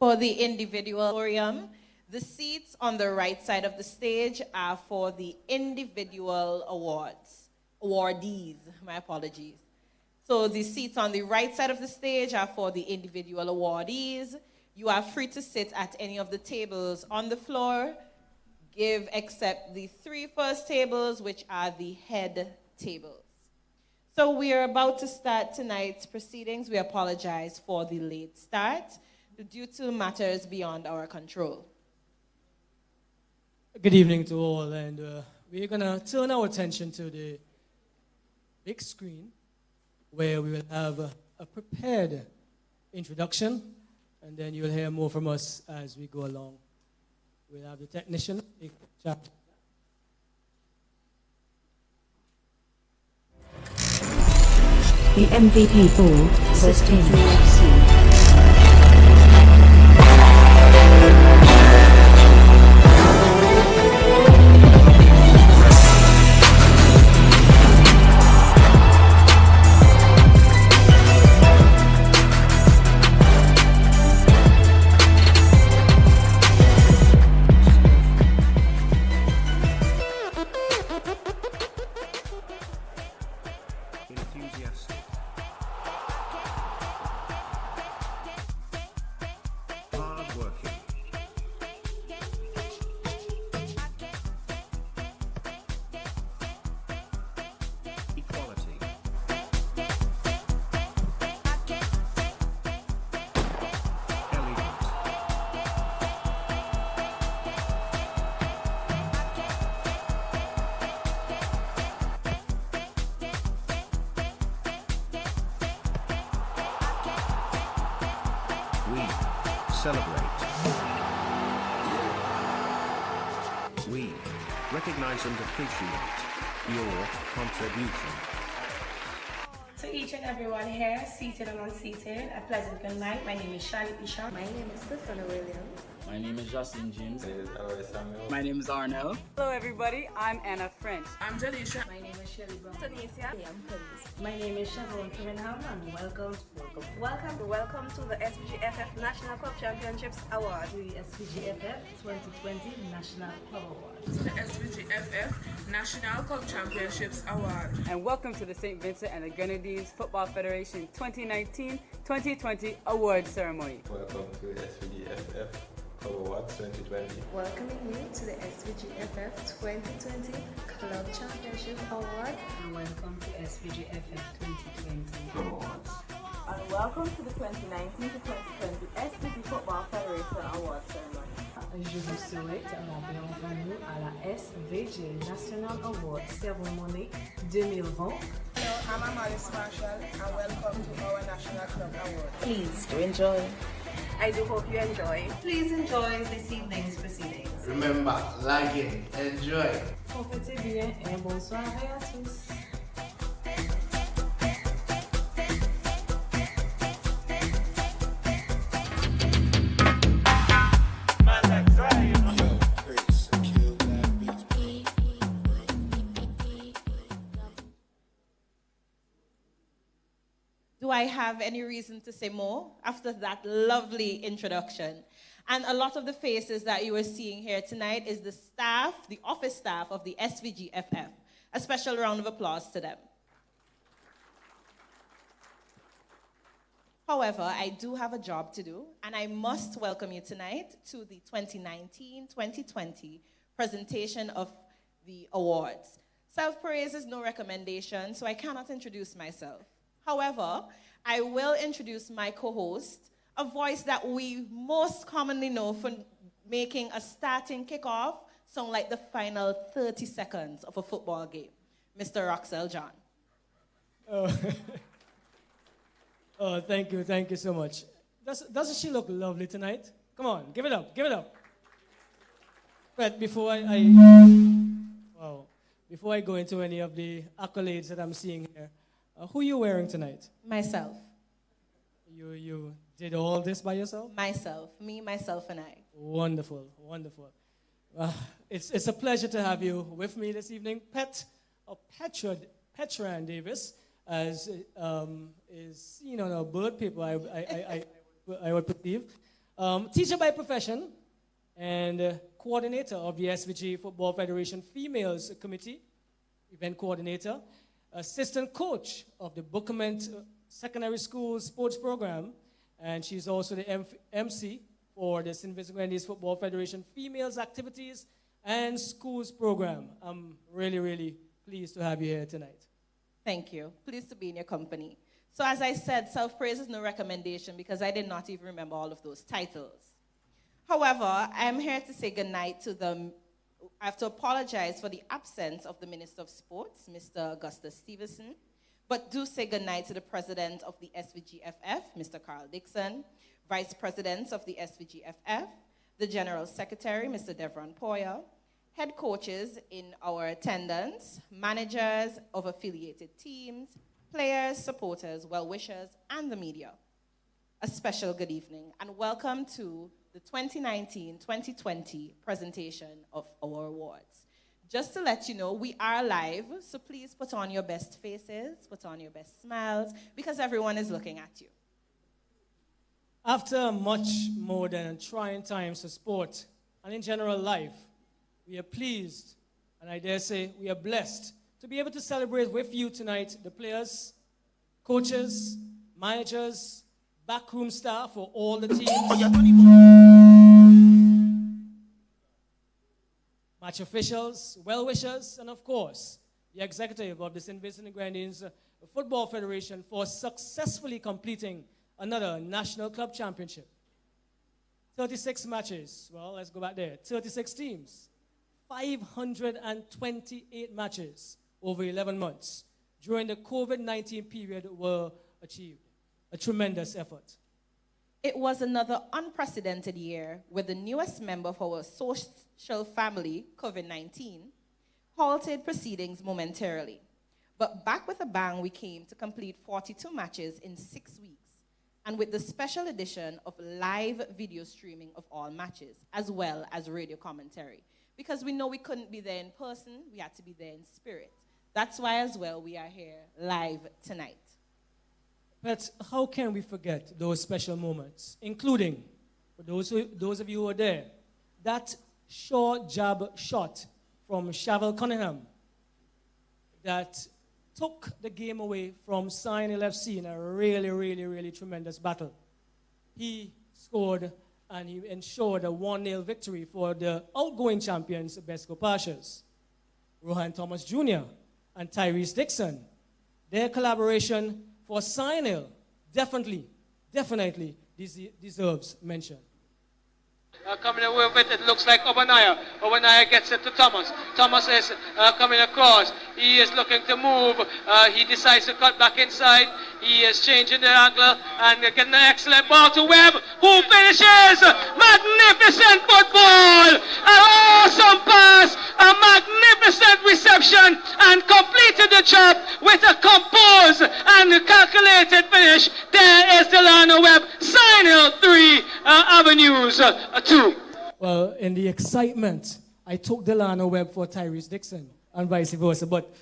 For the individual auditorium, the seats on the right side of the stage are for the individual awardees, my apologies. So the seats on the right side of the stage are for the individual awardees. You are free to sit at any of the tables on the floor, except the three first tables, which are the head tables. So we are about to start tonight's proceedings. We apologize for the late start due to matters beyond our control. Good evening to all, and we're going to turn our attention to the big screen where we will have a prepared introduction, and then you'll hear more from us as we go along. We'll have the technician take chapter. The MVP for Sustainability. We recognize and appreciate your contribution. To each and everyone here, seated and unseated, a pleasant good night. My name is Shani Isha. My name is Stefano Williams. My name is Justin James. My name is Elroy Samuel. My name is Arnell. Hello everybody, I'm Anna French. I'm Jalisha. My name is Shelly Brown. Tanisha. I am Police. My name is Siobhan Kiringham and Welcome to the SVGFF National Club Championships Award. The SVGFF 2020 National Club Award. To the SVGFF National Club Championships Award. And welcome to the St. Vincent and the Grenadines Football Federation 2019-2020 Award Ceremony. Welcome to SVGFF Club Awards 2020. Welcoming you to the SVGFF 2020 Club Championship Award. And welcome to SVGFF 2020 Club Awards. And welcome to the 2019 to 2020 SVG Football Federation Award Ceremony. Je vous souhaite la bienvenue à la SVG National Award Ceremony 2020. Hello, I'm Amalis Marshall and welcome to our National Club Award. Please do enjoy. I do hope you enjoy. Please enjoy this evening's proceedings. Remember, like it, enjoy. Profitez bien et bonne soirée à tous. Do I have any reason to say more after that lovely introduction? And a lot of the faces that you are seeing here tonight is the staff, the office staff of the SVGFF. A special round of applause to them. However, I do have a job to do, and I must welcome you tonight to the 2019-2020 presentation of the awards. Self-praise is no recommendation, so I cannot introduce myself. However, I will introduce my co-host, a voice that we most commonly know for making a starting kickoff sound like the final 30 seconds of a football game, Mr. Roxell John. Oh, thank you so much. Doesn't she look lovely tonight? Come on, give it up. But before before I go into any of the accolades that I'm seeing here, who are you wearing tonight? Myself. You did all this by yourself? Myself. Me, myself, and I. Wonderful. It's a pleasure to have you with me this evening. Petra and Davis, as is, bird people, I would perceive. Teacher by profession and coordinator of the SVG Football Federation Females Committee, event coordinator, assistant coach of the Bookament Secondary School Sports Program, and she's also the MC for the St. Vincent Grenadines Football Federation Females Activities and Schools Program. I'm really, really pleased to have you here tonight. Thank you. Pleased to be in your company. So as I said, self-praise is no recommendation because I did not even remember all of those titles. However, I'm here to say goodnight to the, I have to apologize for the absence of the Minister of Sports, Mr. Augustus Stevenson, but do say goodnight to the President of the SVGFF, Mr. Carl Dixon, Vice Presidents of the SVGFF, the General Secretary, Mr. Devron Poyer, head coaches in our attendance, managers of affiliated teams, players, supporters, well-wishers, and the media. A special good evening, and welcome to the 2019-2020 presentation of our awards. Just to let you know, we are live, so please put on your best faces, put on your best smiles, because everyone is looking at you. After much more than trying times for sport and in general life, we are pleased, and I dare say we are blessed, to be able to celebrate with you tonight the players, coaches, managers, backroom staff for all the teams, match officials, well-wishers, and of course, the executive of the St. Vincent and Grenadines Football Federation for successfully completing another national club championship. 36 matches, well, let's go back there, 36 teams, 528 matches over 11 months during the COVID-19 period were achieved. A tremendous effort. It was another unprecedented year with the newest member of our social family, COVID-19, halted proceedings momentarily. But back with a bang, we came to complete 42 matches in 6 weeks, and with the special edition of live video streaming of all matches, as well as radio commentary. Because we know we couldn't be there in person, we had to be there in spirit. That's why as well we are here live tonight. But how can we forget those special moments, including, for those of you who were there, that short jab shot from Shavel Cunningham that took the game away from Cyanil FC in a really, really, really tremendous battle. He scored and he ensured a 1-0 victory for the outgoing champions, Besco Pashas. Rohan Thomas Jr. and Tyrese Dixon, their collaboration for Cyanil definitely deserves mention. Coming away with it looks like Obanaya. Obanaya gets it to Thomas. Thomas is coming across. He is looking to move. He decides to cut back inside. He is changing the angle and getting an excellent ball to Webb, who finishes. Magnificent football. An awesome pass. A magnificent reception and completed the job with a composed and calculated finish. There is Delano Webb. Cyanil 3, Avenues 2. Well, in the excitement, I took Delano Webb for Tyrese Dixon and vice versa. But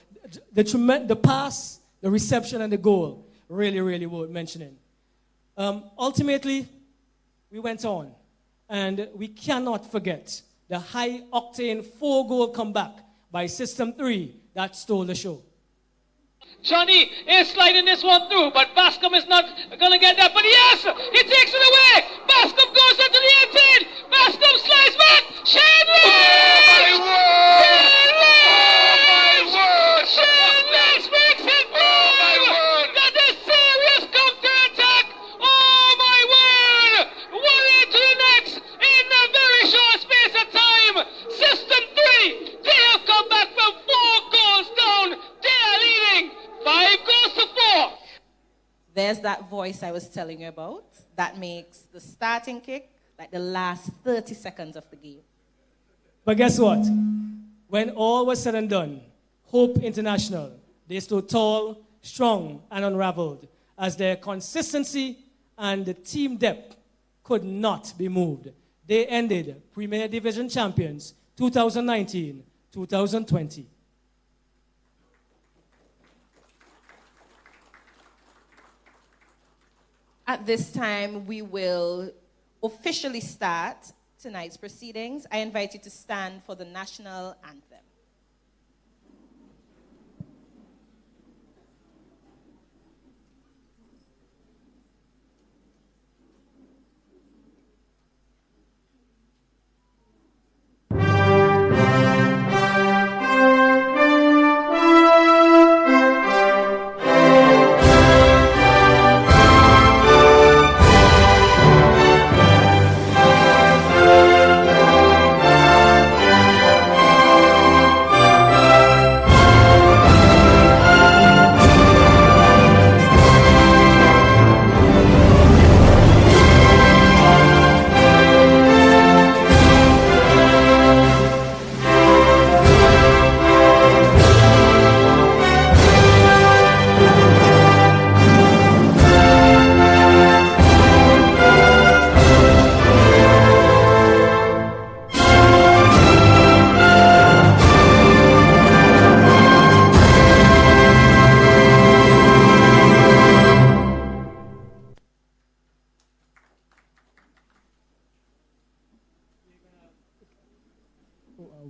the pass, the reception, and the goal really, really worth mentioning. Ultimately, we went on, and we cannot forget the high-octane 4-goal comeback by System 3 that stole the show. Johnny is sliding this one through, but Bascom is not going to get that. But yes, he takes it away. Bascom goes into the 18. Bascom slides back. Shane Leach makes it big. That is serious counter-attack. Oh my word. One into the next in a very short space of time. System 3, they have come back from 4 goals down. They are leading 5 goals to 4. There's that voice I was telling you about that makes the starting kick like the last 30 seconds of the game. But guess what? When all was said and done, Hope International, they stood tall, strong, and unraveled as their consistency and the team depth could not be moved. They ended Premier Division champions 2019-2020. At this time, we will officially start tonight's proceedings, I invite you to stand for the national anthem.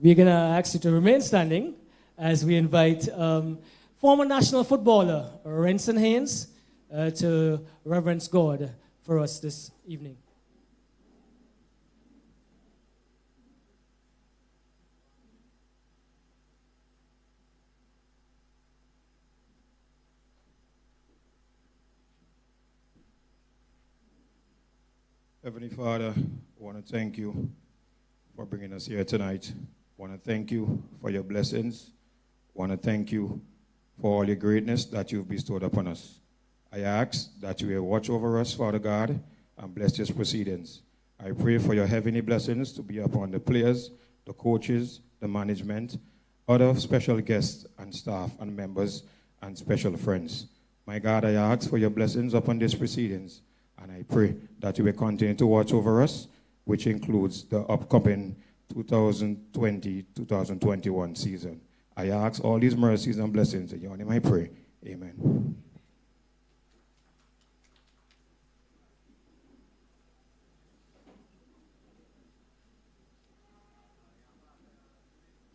We're going to ask you to remain standing as we invite former national footballer Renson Haynes to reverence God for us this evening. Heavenly Father, I want to thank you for bringing us here tonight. I want to thank you for your blessings. I want to thank you for all your greatness that you've bestowed upon us. I ask that you will watch over us, Father God, and bless these proceedings. I pray for your heavenly blessings to be upon the players, the coaches, the management, other special guests and staff and members and special friends. My God, I ask for your blessings upon these proceedings, and I pray that you will continue to watch over us, which includes the upcoming 2020-2021 season. I ask all these mercies and blessings in your name I pray. Amen.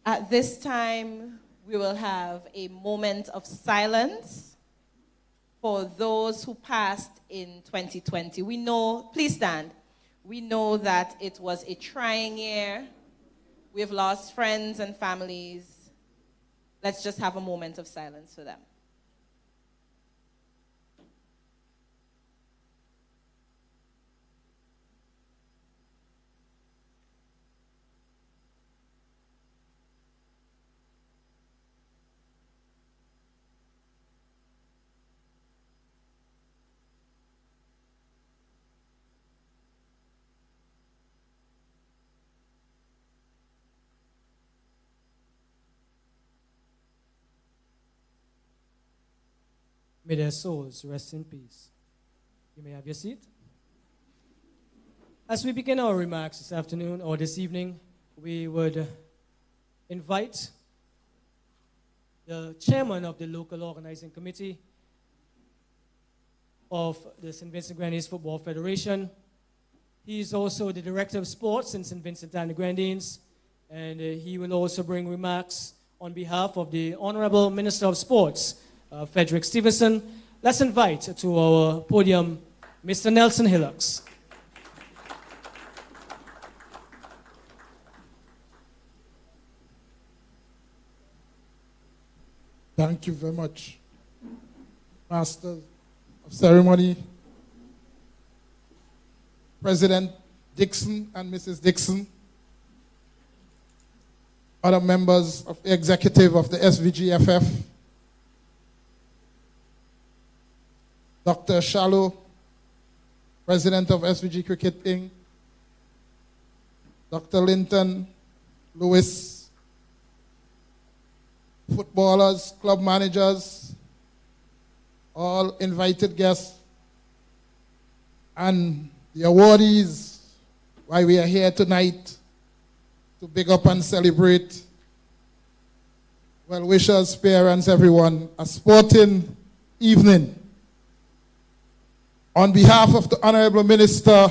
At this time, we will have a moment of silence for those who passed in 2020. We know, please stand. We know that it was a trying year. We've lost friends and families. Let's just have a moment of silence for them. May their souls rest in peace. You may have your seat. As we begin our remarks this afternoon or this evening, we would invite the chairman of the local organizing committee of the St. Vincent Grenadines Football Federation. He is also the director of sports in St. Vincent and the Grenadines, and he will also bring remarks on behalf of the Honorable Minister of Sports, Frederick Stevenson. Let's invite to our podium Mr. Nelson Hillocks. Thank you very much, Master of Ceremony, President Dixon and Mrs. Dixon, other members of the executive of the SVGFF, Dr. Shallow, President of SVG Cricket Inc., Dr. Linton, Lewis, footballers, club managers, all invited guests, and the awardees, why we are here tonight to big up and celebrate. Well wishers, parents, everyone, a sporting evening. On behalf of the Honorable Minister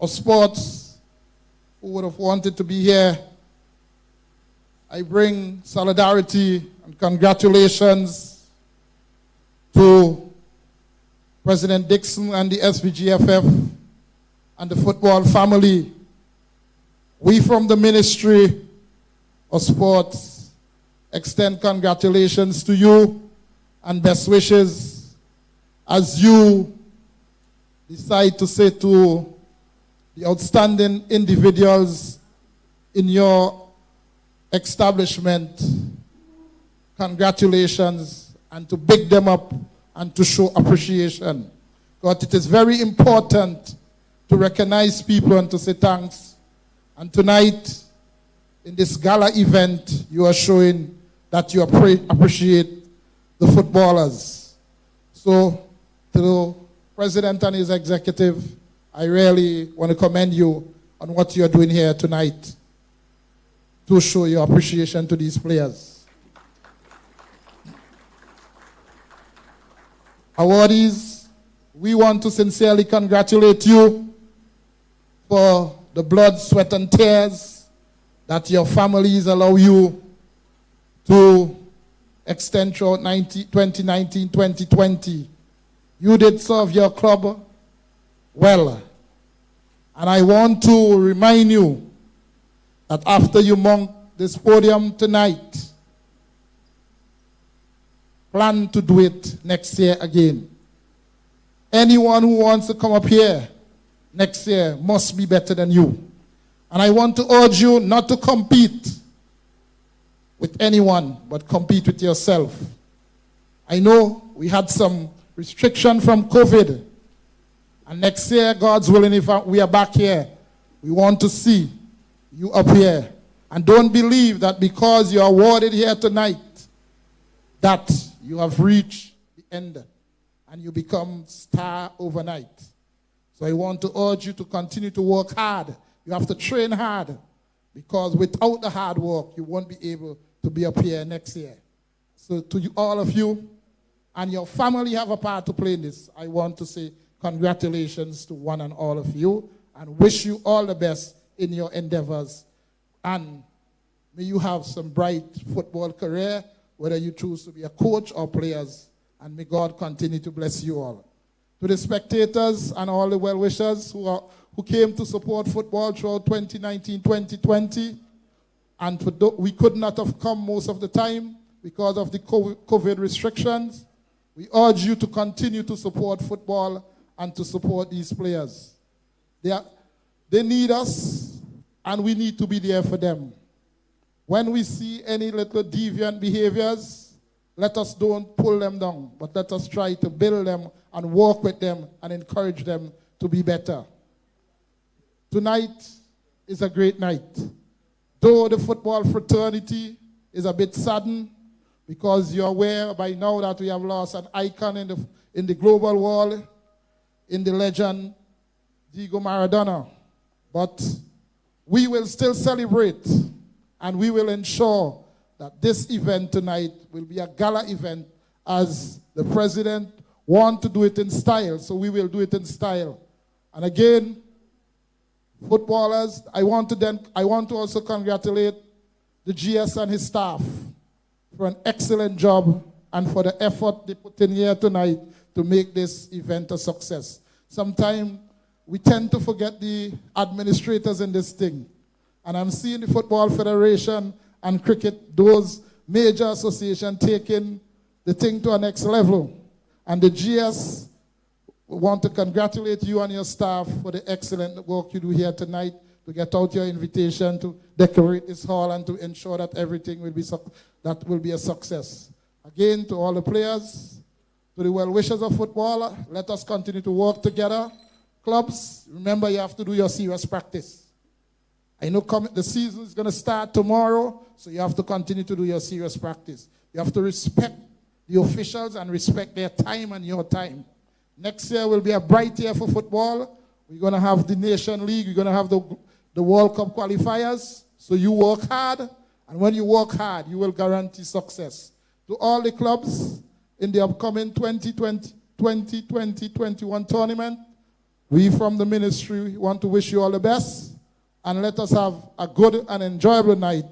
of sports who would have wanted to be here, I bring solidarity and congratulations to President Dixon and the SVGFF and the football family. We from the Ministry of Sports extend congratulations to you and best wishes as you decide to say to the outstanding individuals in your establishment, congratulations, and to big them up and to show appreciation. Because it is very important to recognize people and to say thanks. And tonight, in this gala event, you are showing that you appreciate the footballers. So, to the President and his executive, I really want to commend you on what you're doing here tonight to show your appreciation to these players. Awardees, we want to sincerely congratulate you for the blood, sweat, and tears that your families allow you to extend throughout 2019, 2020. You did serve your club well. And I want to remind you that after you mount this podium tonight, plan to do it next year again. Anyone who wants to come up here next year must be better than you. And I want to urge you not to compete with anyone, but compete with yourself. I know we had some restriction from COVID. And next year, God's willing, if we are back here, we want to see you up here. And don't believe that because you're awarded here tonight, that you have reached the end and you become star overnight. So I want to urge you to continue to work hard. You have to train hard, because without the hard work, you won't be able to be up here next year. So to you, all of you, and your family have a part to play in this, I want to say congratulations to one and all of you, and wish you all the best in your endeavors. And may you have some bright football career, whether you choose to be a coach or players, and may God continue to bless you all. To the spectators and all the well-wishers who came to support football throughout 2019, 2020, and we could not have come most of the time because of the COVID restrictions, we urge you to continue to support football and to support these players. They need us, and we need to be there for them. When we see any little deviant behaviors, let us don't pull them down, but let us try to build them and work with them and encourage them to be better. Tonight is a great night. Though the football fraternity is a bit saddened, because you're aware by now that we have lost an icon in the global world, in the legend Diego Maradona. But we will still celebrate, and we will ensure that this event tonight will be a gala event, as the president wants to do it in style, so we will do it in style. And again, footballers, I want to also congratulate the GS and his staff for an excellent job and for the effort they put in here tonight to make this event a success. Sometimes we tend to forget the administrators in this thing. And I'm seeing the Football Federation and cricket, those major associations, taking the thing to a next level. And the GS want to congratulate you and your staff for the excellent work you do here tonight to get out your invitation to decorate this hall and to ensure that everything will be a success. Again, to all the players, to the well-wishers of football, let us continue to work together. Clubs, remember you have to do your serious practice. I know the season is going to start tomorrow, so you have to continue to do your serious practice. You have to respect the officials and respect their time and your time. Next year will be a bright year for football. We're going to have the Nation League. We're going to have the World Cup qualifiers. So you work hard, and when you work hard, you will guarantee success. To all the clubs in the upcoming 2020-21 tournament, We from the ministry want to wish you all the best, and let us have a good and enjoyable night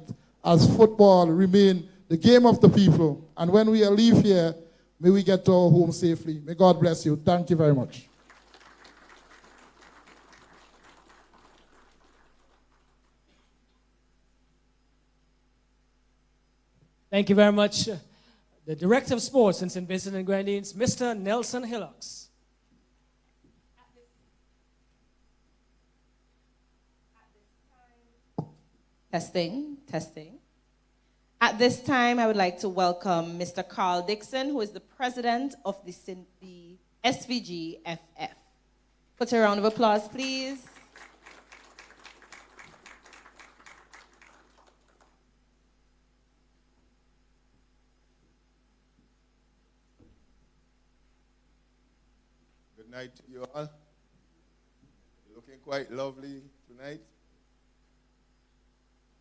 as football remain the game of the people. And when we leave here, may we get to our home safely. May God bless you. Thank you very much. Thank you very much. The Director of Sports in St. Vincent and Grenadines, Mr. Nelson Hillocks. Testing, testing. At this time, I would like to welcome Mr. Carl Dixon, who is the president of the SVG FF. Put a round of applause, please. Good night to you all. You're looking quite lovely tonight.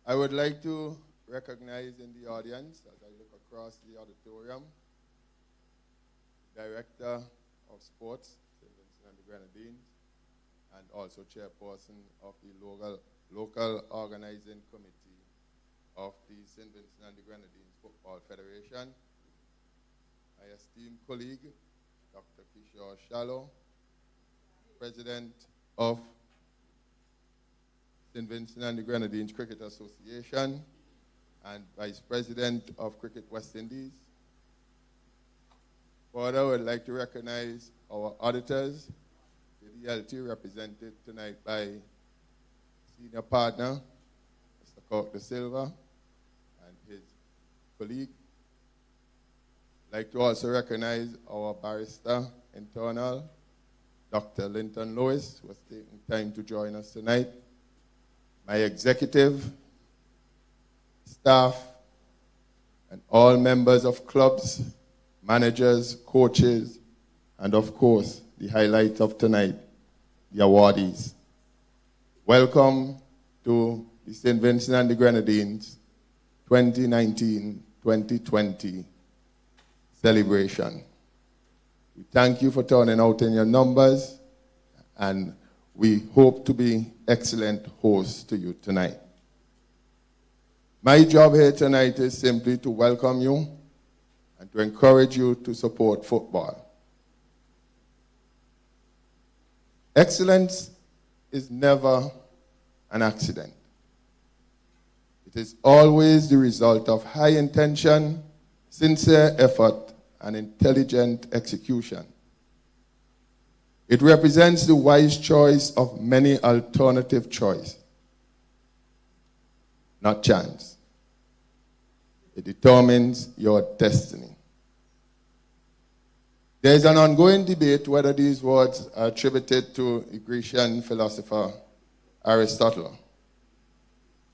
I would like to recognize in the audience, as I look across the auditorium, Director of Sports, St. Vincent and the Grenadines, and also Chairperson of the local organizing committee of the St. Vincent and the Grenadines Football Federation, my esteemed colleague, Dr. Kishore Shallow, President of St. Vincent and the Grenadines Cricket Association, and Vice President of Cricket West Indies. Further, I would like to recognize our auditors, the DLT, represented tonight by senior partner, Mr. Cork de Silva, and his colleague. I'd like to also recognize our barrister internal, Dr. Linton Lewis, who has taken time to join us tonight. My executive, staff, and all members of clubs, managers, coaches, and of course, the highlight of tonight, the awardees. Welcome to the St. Vincent and the Grenadines 2019-2020 celebration. We thank you for turning out in your numbers, and we hope to be excellent hosts to you tonight. My job here tonight is simply to welcome you and to encourage you to support football. Excellence is never an accident. It is always the result of high intention, sincere effort, and intelligent execution. It represents the wise choice of many alternative choices, not chance. It determines your destiny. There is an ongoing debate whether these words are attributed to the Grecian philosopher Aristotle.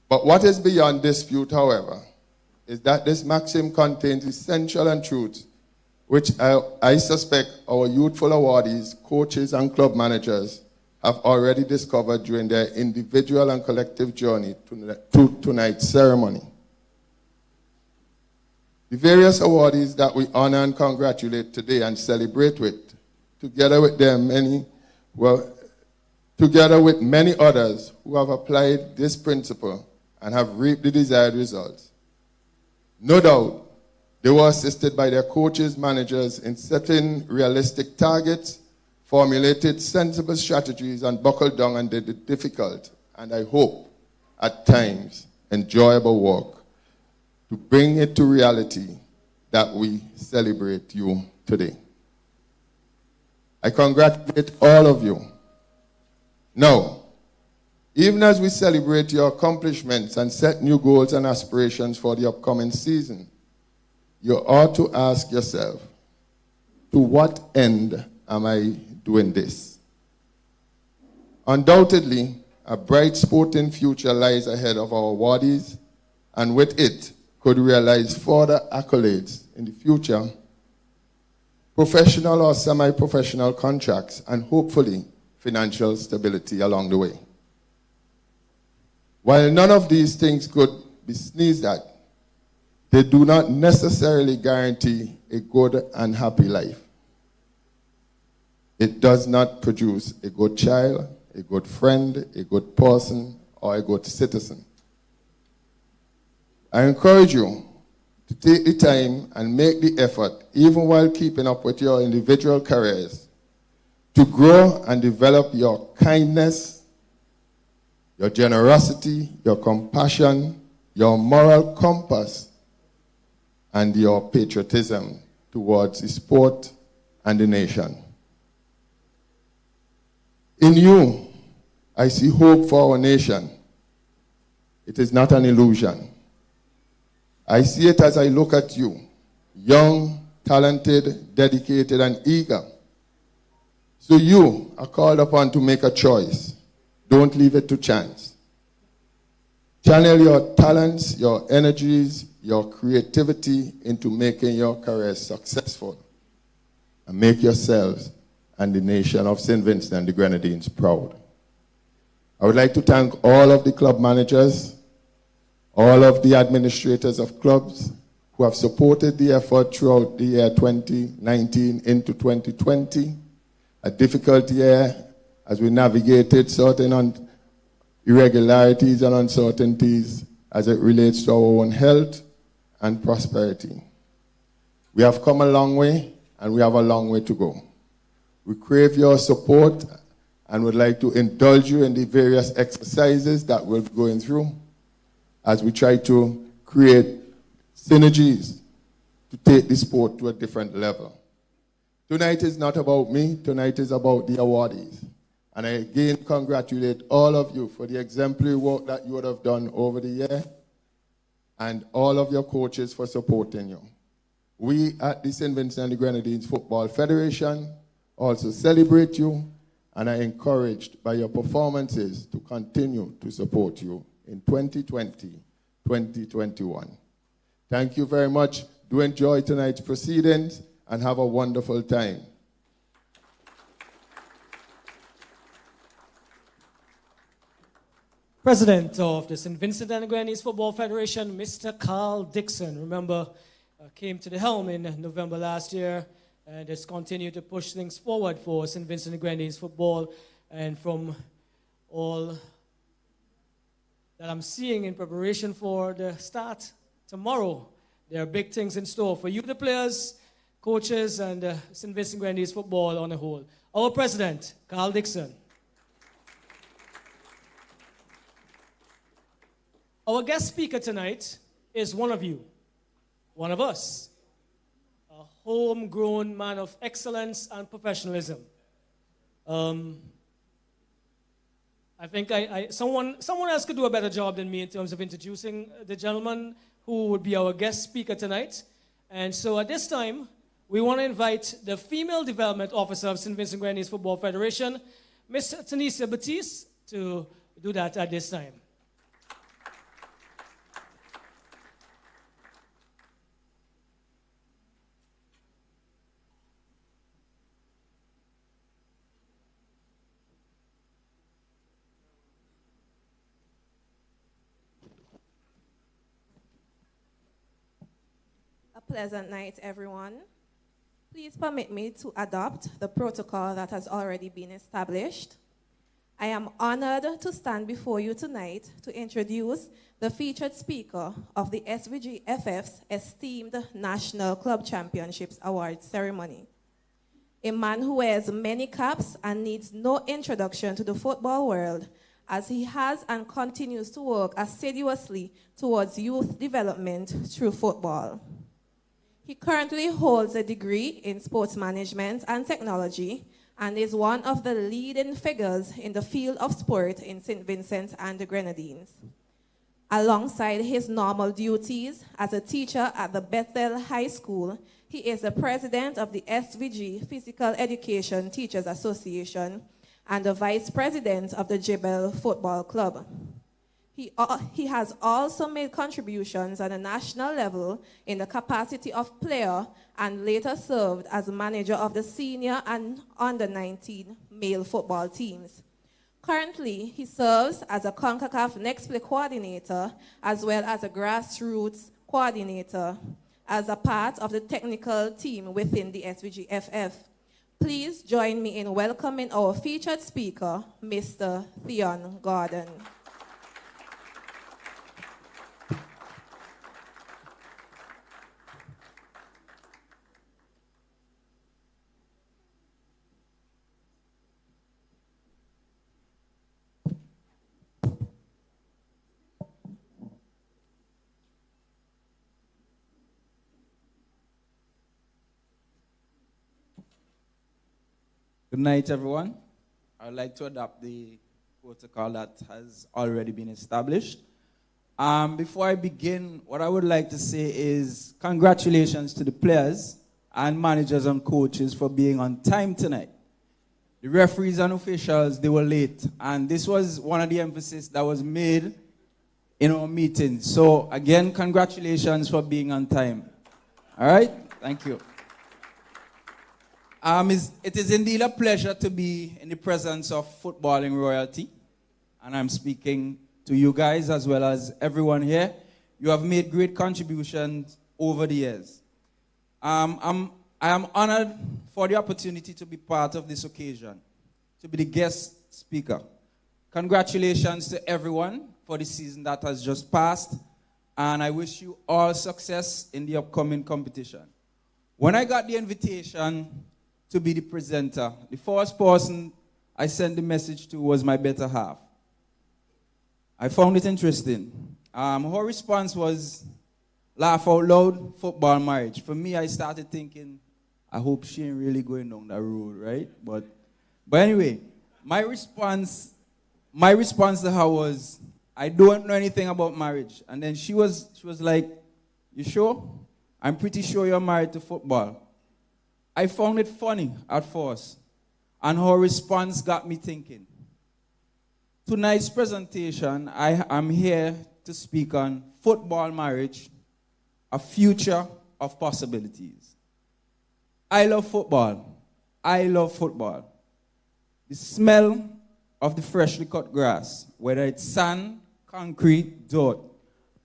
But what is beyond dispute, however, is that this maxim contains essential truths which I suspect our youthful awardees, coaches, and club managers have already discovered during their individual and collective journey to tonight's ceremony. The various awardees that we honor and congratulate today and celebrate with, together with many others who have applied this principle and have reaped the desired results. No doubt, they were assisted by their coaches, managers in setting realistic targets, formulated sensible strategies, and buckled down and did the difficult, and I hope, at times, enjoyable work to bring it to reality that we celebrate you today. I congratulate all of you. Now, even as we celebrate your accomplishments and set new goals and aspirations for the upcoming season, you ought to ask yourself, to what end am I doing this? Undoubtedly, a bright sporting future lies ahead of our awardees, and with it, could realize further accolades in the future, professional or semi-professional contracts, and hopefully financial stability along the way. While none of these things could be sneezed at, they do not necessarily guarantee a good and happy life. it does not produce a good child, a good friend, a good person, or a good citizen. I encourage you to take the time and make the effort, even while keeping up with your individual careers, to grow and develop your kindness, your generosity, your compassion, your moral compass, and your patriotism towards the sport and the nation. In you, I see hope for our nation. It is not an illusion. I see it as I look at you, young, talented, dedicated, and eager. So you are called upon to make a choice. Don't leave it to chance. Channel your talents, your energies, your creativity into making your career successful. And make yourselves and the nation of St. Vincent and the Grenadines proud. I would like to thank all of the club managers, all of the administrators of clubs who have supported the effort throughout the year 2019 into 2020, a difficult year as we navigated certain irregularities and uncertainties as it relates to our own health and prosperity. We have come a long way, and we have a long way to go. We crave your support and would like to indulge you in the various exercises that we're going through as we try to create synergies to take the sport to a different level. Tonight is not about me, tonight is about the awardees. And I again congratulate all of you for the exemplary work that you would have done over the year, and all of your coaches for supporting you. We at the St. Vincent and the Grenadines Football Federation also celebrate you and are encouraged by your performances to continue to support you in 2020, 2021. Thank you very much. Do enjoy tonight's proceedings and have a wonderful time. President of the St. Vincent and the Grenadines Football Federation, Mr. Carl Dixon. Remember, came to the helm in November last year and has continued to push things forward for St. Vincent and the Grenadines football. And from all that I'm seeing in preparation for the start tomorrow, there are big things in store for you, the players, coaches, and St. Vincent and Grenadines football on the whole. Our president, Carl Dixon. Our guest speaker tonight is one of you, one of us, a homegrown man of excellence and professionalism. I think someone else could do a better job than me in terms of introducing the gentleman who would be our guest speaker tonight. And so at this time, we want to invite the Female Development Officer of St. Vincent Grenadines Football Federation, Ms. Tanisha Batiste, to do that at this time. Pleasant night, everyone. Please permit me to adopt the protocol that has already been established. I am honored to stand before you tonight to introduce the featured speaker of the SVGFF's esteemed National Club Championships Awards ceremony. A man who wears many caps and needs no introduction to the football world, as he has and continues to work assiduously towards youth development through football. He currently holds a degree in sports management and technology and is one of the leading figures in the field of sport in St. Vincent and the Grenadines. Alongside his normal duties as a teacher at the Bethel High School, he is the president of the SVG Physical Education Teachers Association and the vice president of the Jebel Football Club. He has also made contributions on a national level in the capacity of player and later served as manager of the senior and under-19 male football teams. Currently, he serves as a CONCACAF Next Play coordinator as well as a grassroots coordinator as a part of the technical team within the SVGFF. Please join me in welcoming our featured speaker, Mr. Theon Gordon. Good night, everyone. I'd like to adopt the protocol that has already been established. Before I begin, what I would like to say is congratulations to the players and managers and coaches for being on time tonight. The referees and officials, they were late. And this was one of the emphasis that was made in our meeting. So again, congratulations for being on time. All right? Thank you. It is indeed a pleasure to be in the presence of footballing royalty. And I'm speaking to you guys as well as everyone here. You have made great contributions over the years. I am honored for the opportunity to be part of this occasion, to be the guest speaker. Congratulations to everyone for the season that has just passed, and I wish you all success in the upcoming competition. When I got the invitation to be the presenter, the first person I sent the message to was my better half. I found it interesting. Her response was, laugh out loud, football marriage. For me, I started thinking, I hope she ain't really going down that road, right? But anyway, my response to her was, I don't know anything about marriage. And then she was like, you sure? I'm pretty sure you're married to football. I found it funny at first, and her response got me thinking. Tonight's presentation, I am here to speak on football marriage, a future of possibilities. I love football. I love football. The smell of the freshly cut grass, whether it's sand, concrete, dirt,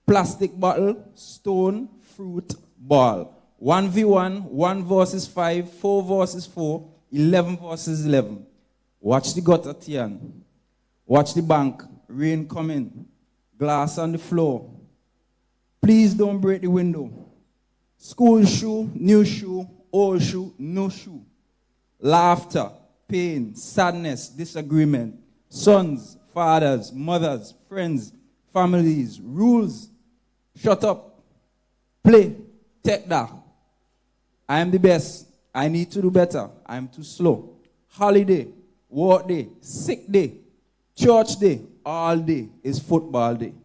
plastic bottle, stone, fruit, ball. 1v1, 1 versus 5, 4 versus 4, 11 versus 11. Watch the gutter tian. Watch the bank. Rain coming. Glass on the floor. Please don't break the window. School shoe, new shoe, old shoe, no shoe. Laughter, pain, sadness, disagreement. Sons, fathers, mothers, friends, families, rules. Shut up. Play. Take that. I am the best. I need to do better. I am too slow. Holiday, work day, sick day, church day, all day is football day.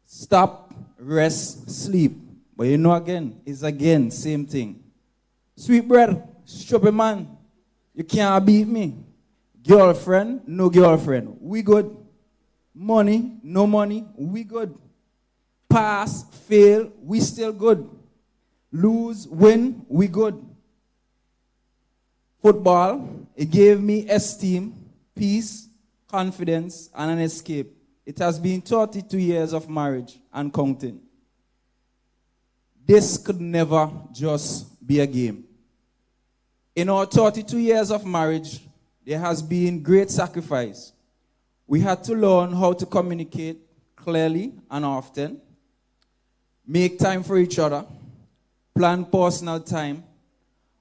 Stop, rest, sleep. But you know again, it's again, same thing. Sweet bread, stupid man, you can't beat me. Girlfriend, no girlfriend, we good. Money, no money, we good. Pass, fail, we still good. Lose, win, we good. Football, it gave me esteem, peace, confidence, and an escape. It has been 32 years of marriage and counting. This could never just be a game. In our 32 years of marriage, there has been great sacrifice. We had to learn how to communicate clearly and often, make time for each other, plan personal time,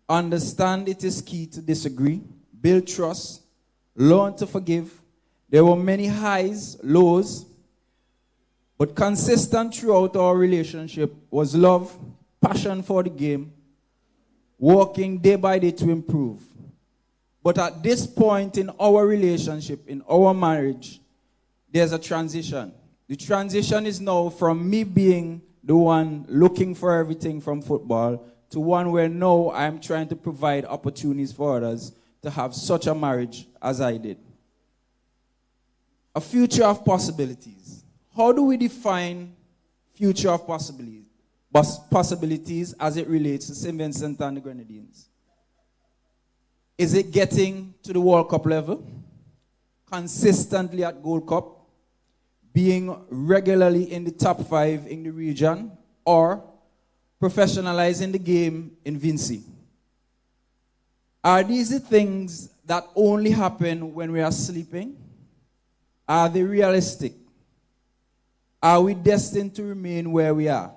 understand it is key to disagree, build trust, learn to forgive. There were many highs, lows, but consistent throughout our relationship was love, passion for the game, working day by day to improve. But at this point in our relationship, in our marriage, there's a transition. The transition is now from me being the one looking for everything from football to one where now I'm trying to provide opportunities for others to have such a marriage as I did. A future of possibilities. How do we define future of possibilities as it relates to St. Vincent and the Grenadines? Is it getting to the World Cup level? Consistently at Gold Cup? Being regularly in the top 5 in the region, or professionalizing the game in Vincent? Are these the things that only happen when we are sleeping? Are they realistic? Are we destined to remain where we are?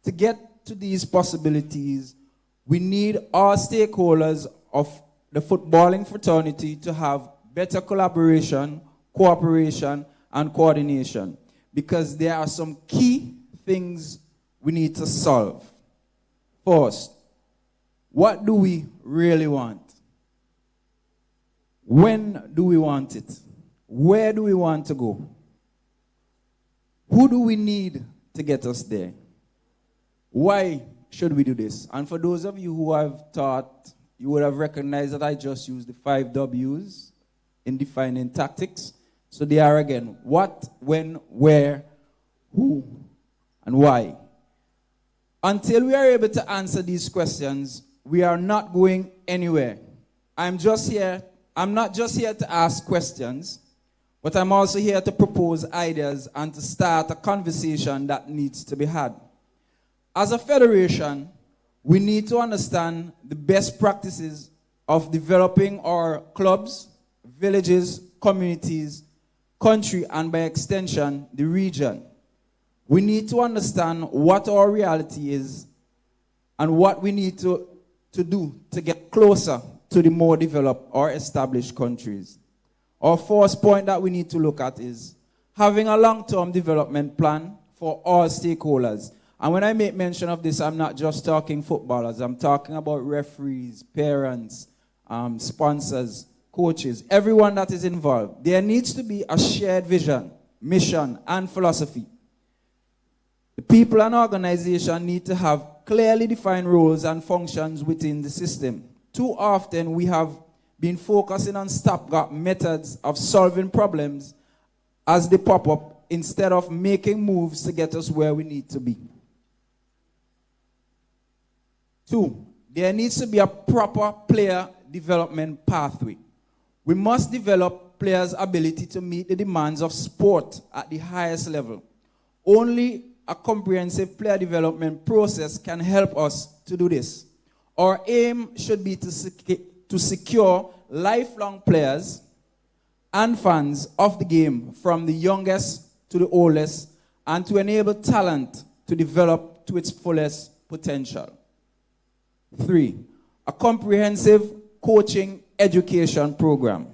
To get to these possibilities, we need all stakeholders of the footballing fraternity to have better collaboration, cooperation, and coordination, because there are some key things we need to solve. First, what do we really want? When do we want it? Where do we want to go? Who do we need to get us there? Why should we do this? And for those of you who have taught, you would have recognized that I just used the 5 W's in defining tactics. So they are again, what, when, where, who, and why. Until we are able to answer these questions, we are not going anywhere. I'm not just here to ask questions, but I'm also here to propose ideas and to start a conversation that needs to be had. As a federation, we need to understand the best practices of developing our clubs, villages, communities, country, and by extension, the region. We need to understand what our reality is and what we need to do to get closer to the more developed or established countries. Our first point that we need to look at is having a long-term development plan for all stakeholders. And when I make mention of this, I'm not just talking footballers. I'm talking about referees, parents, sponsors, coaches, everyone that is involved. There needs to be a shared vision, mission, and philosophy. The people and organization need to have clearly defined roles and functions within the system. Too often we have been focusing on stopgap methods of solving problems as they pop up instead of making moves to get us where we need to be. 2, there needs to be a proper player development pathway. We must develop players' ability to meet the demands of sport at the highest level. Only a comprehensive player development process can help us to do this. Our aim should be to secure lifelong players and fans of the game from the youngest to the oldest, and to enable talent to develop to its fullest potential. 3, a comprehensive coaching education program.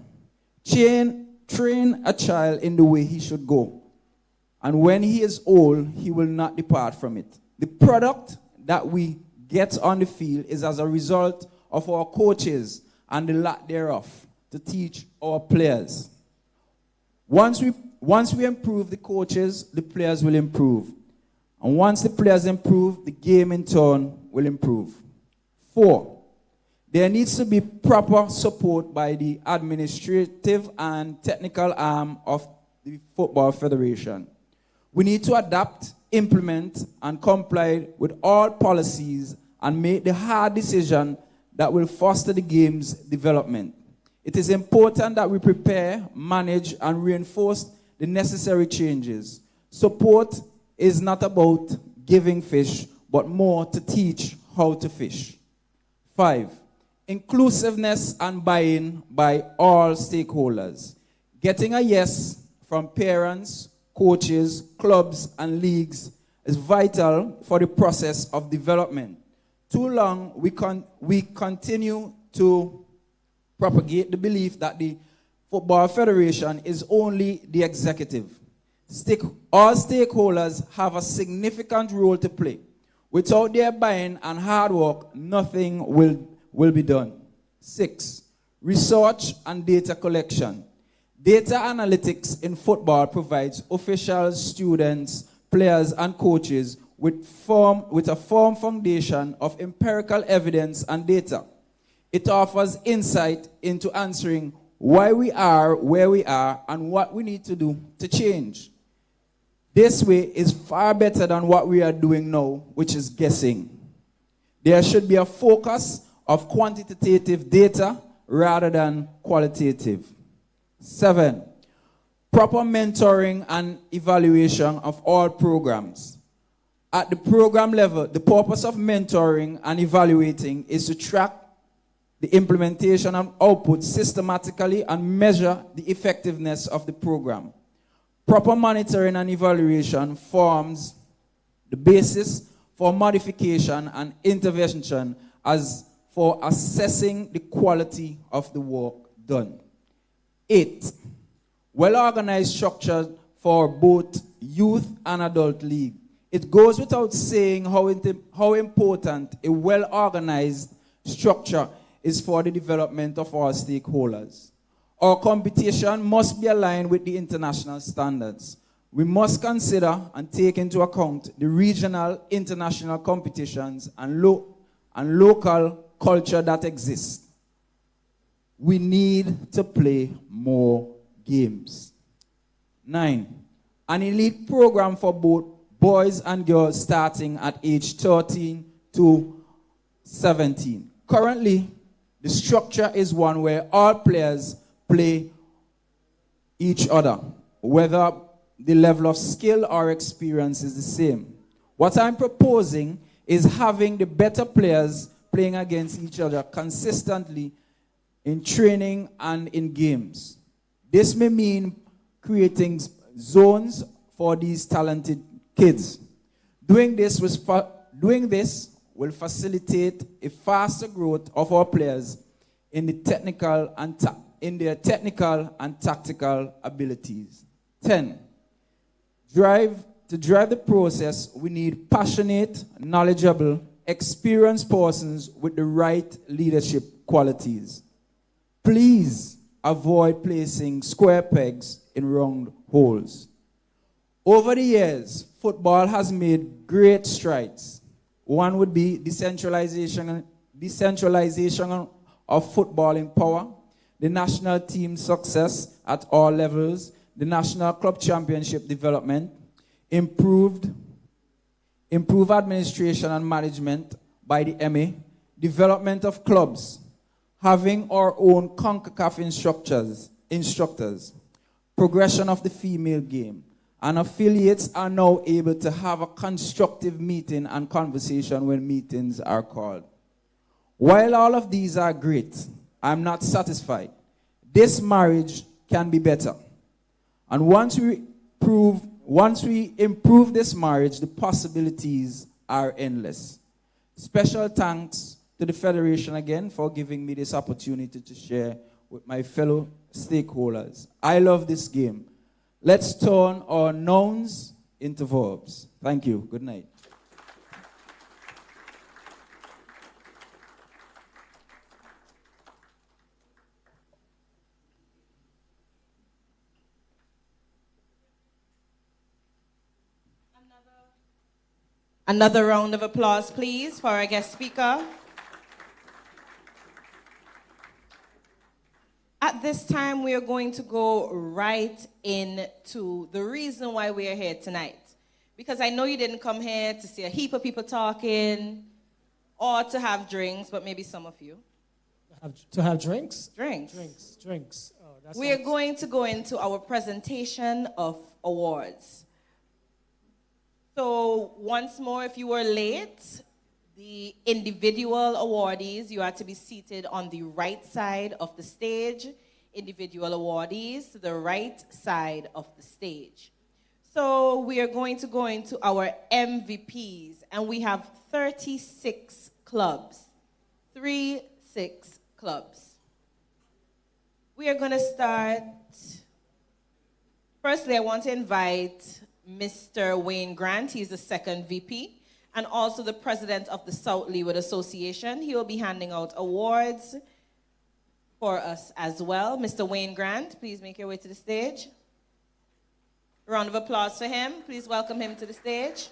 Train a child in the way he should go, and when he is old, he will not depart from it. The product that we get on the field is as a result of our coaches and the lack thereof to teach our players. Once we improve the coaches, the players will improve. And once the players improve, the game in turn will improve. 4, there needs to be proper support by the administrative and technical arm of the Football Federation. We need to adapt, implement, and comply with all policies and make the hard decision that will foster the game's development. It is important that we prepare, manage, and reinforce the necessary changes. Support is not about giving fish, but more to teach how to fish. 5, inclusiveness and buy-in by all stakeholders. Getting a yes from parents, coaches, clubs, and leagues is vital for the process of development. Too long, we continue to propagate the belief that the Football Federation is only the executive. All stakeholders have a significant role to play. Without their buy-in and hard work, nothing will be done. 6, research and data collection. Data analytics in football provides officials, students, players, and coaches with a firm foundation of empirical evidence and data. It offers insight into answering why we are where we are and what we need to do to change. This way is far better than what we are doing now, which is guessing. There should be a focus of quantitative data rather than qualitative. 7, proper mentoring and evaluation of all programs. At the program level, the purpose of mentoring and evaluating is to track the implementation and output systematically and measure the effectiveness of the program. Proper monitoring and evaluation forms the basis for modification and intervention as for assessing the quality of the work done. 8. Well-organized structure for both youth and adult league. It goes without saying how important a well-organized structure is for the development of our stakeholders. Our competition must be aligned with the international standards. We must consider and take into account the regional, international competitions and local culture that exists. We need to play more games. 9. An elite program for both boys and girls starting at age 13 to 17. Currently, the structure is one where all players play each other, whether the level of skill or experience is the same. What I'm proposing is having the better players playing against each other consistently in training and in games. This may mean creating zones for these talented kids. Doing this will facilitate a faster growth of our players in their technical and tactical abilities. 10. To drive the process, we need passionate, knowledgeable, experienced persons with the right leadership qualities. Please avoid placing square pegs in round holes. Over the years, football has made great strides. One would be decentralization of footballing power, the national team success at all levels, the national club championship development, improved administration and management by the MA, development of clubs, having our own CONCACAF instructors, progression of the female game, and affiliates are now able to have a constructive meeting and conversation when meetings are called. While all of these are great, I'm not satisfied. This marriage can be better. And once we improve this marriage, the possibilities are endless. Special thanks to the Federation again for giving me this opportunity to share with my fellow stakeholders. I love this game. Let's turn our nouns into verbs. Thank you. Good night. Another round of applause, please, for our guest speaker. At this time, we are going to go right into the reason why we are here tonight. Because I know you didn't come here to see a heap of people talking or to have drinks, but maybe some of you. To have drinks? Drinks. Oh, we are going to go into our presentation of awards. So once more, if you were late, the individual awardees, you are to be seated on the right side of the stage. Individual awardees to the right side of the stage. So we are going to go into our MVPs, and we have 36 clubs. 36 clubs. We are going to start. Firstly, I want to invite Mr. Wayne Grant. He's the second VP. And also the president of the South Leeward Association. He will be handing out awards for us as well. Mr. Wayne Grant, please make your way to the stage. A round of applause for him. Please welcome him to the stage.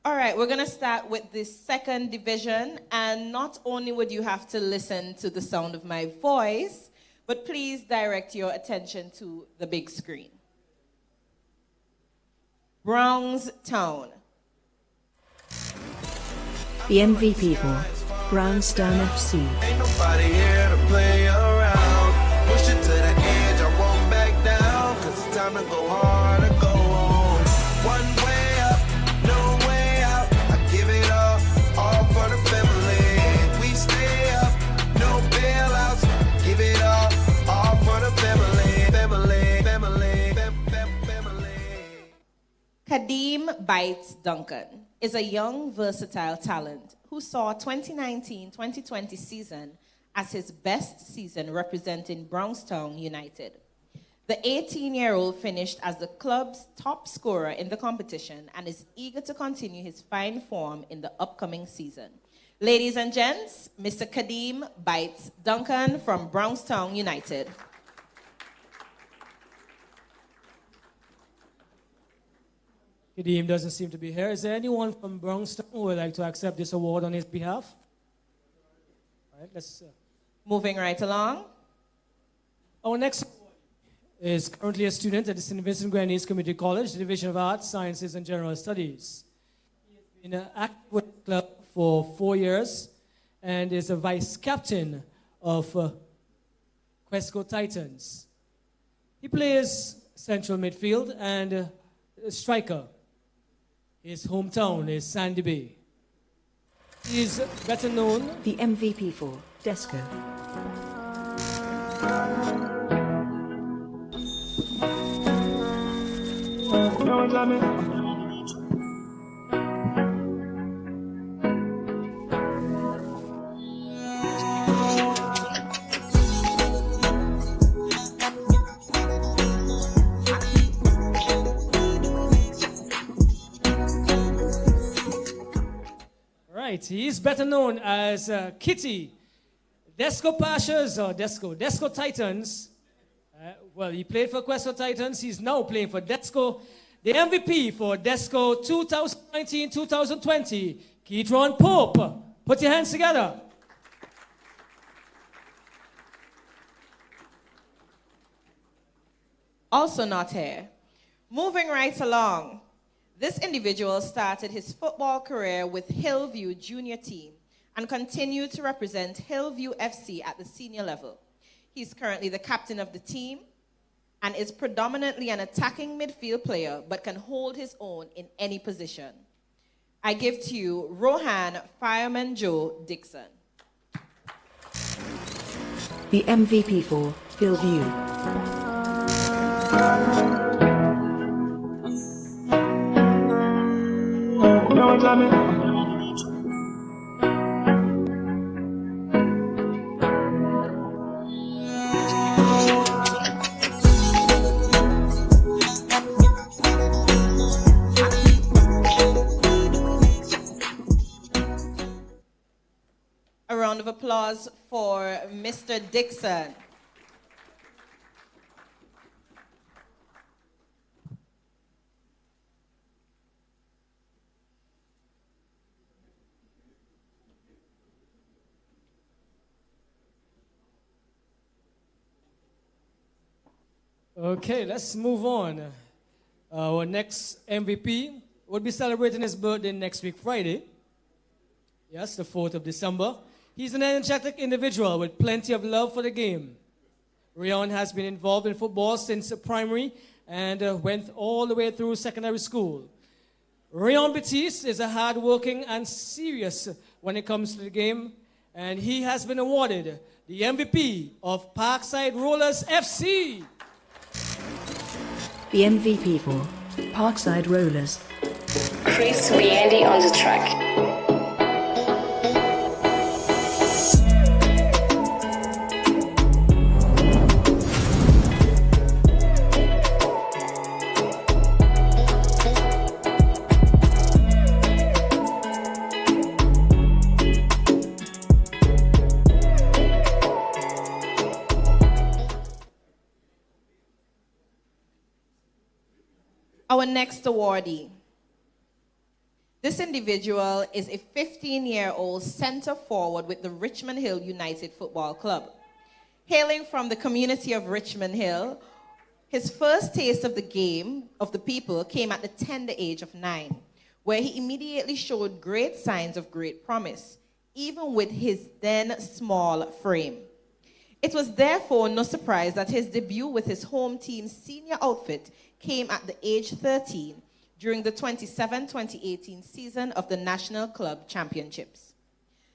All right, we're going to start with the second division, and not only would you have to listen to the sound of my voice, but please direct your attention to the big screen. Brownstown. The MVP for Brownstown FC. Ain't nobody here to play around. Push it to the edge, I won't Kadeem Bites Duncan is a young, versatile talent who saw 2019-2020 season as his best season representing Brownstown United. The 18-year-old finished as the club's top scorer in the competition and is eager to continue his fine form in the upcoming season. Ladies and gents, Mr. Kadeem Bites Duncan from Brownstown United. Kadeem doesn't seem to be here. Is there anyone from Brownstown who would like to accept this award on his behalf? All right, let's... Moving right along. Our next is currently a student at the St. Vincent Grenadines Community College, the Division of Arts, Sciences, and General Studies. He has been active with the club for 4 years and is a vice captain of Quesco Titans. He plays central midfield and striker. His hometown is Sandy Bay. He is better known... The MVP for Desco. He is better known as Kitty. Desco Pashas or Desco Titans. Well, he played for Quesco Titans. He's now playing for Desco. The MVP for Desco 2019-2020, Keitron Pope. Put your hands together. Also not here. Moving right along. This individual started his football career with Hillview Junior Team and continued to represent Hillview FC at the senior level. He's currently the captain of the team and is predominantly an attacking midfield player but can hold his own in any position. I give to you Rohan Fireman Joe Dixon. The MVP for Hillview. A round of applause for Mr. Dixon. Okay, let's move on. Our next MVP will be celebrating his birthday next week, Friday. Yes, the 4th of December. He's an energetic individual with plenty of love for the game. Rion has been involved in football since primary and went all the way through secondary school. Rion Batiste is a hard-working and serious when it comes to the game, and he has been awarded the MVP of Parkside Rollers FC. The MVP for Parkside Rollers. Chris Weandy on the track. Our next awardee. This individual is a 15-year-old center forward with the Richmond Hill United Football Club. Hailing from the community of Richmond Hill, his first taste of the game of the people came at the tender age of 9, where he immediately showed great signs of great promise, even with his then small frame. It was therefore no surprise that his debut with his home team's senior outfit came at the age 13 during the 27-2018 season of the National Club Championships.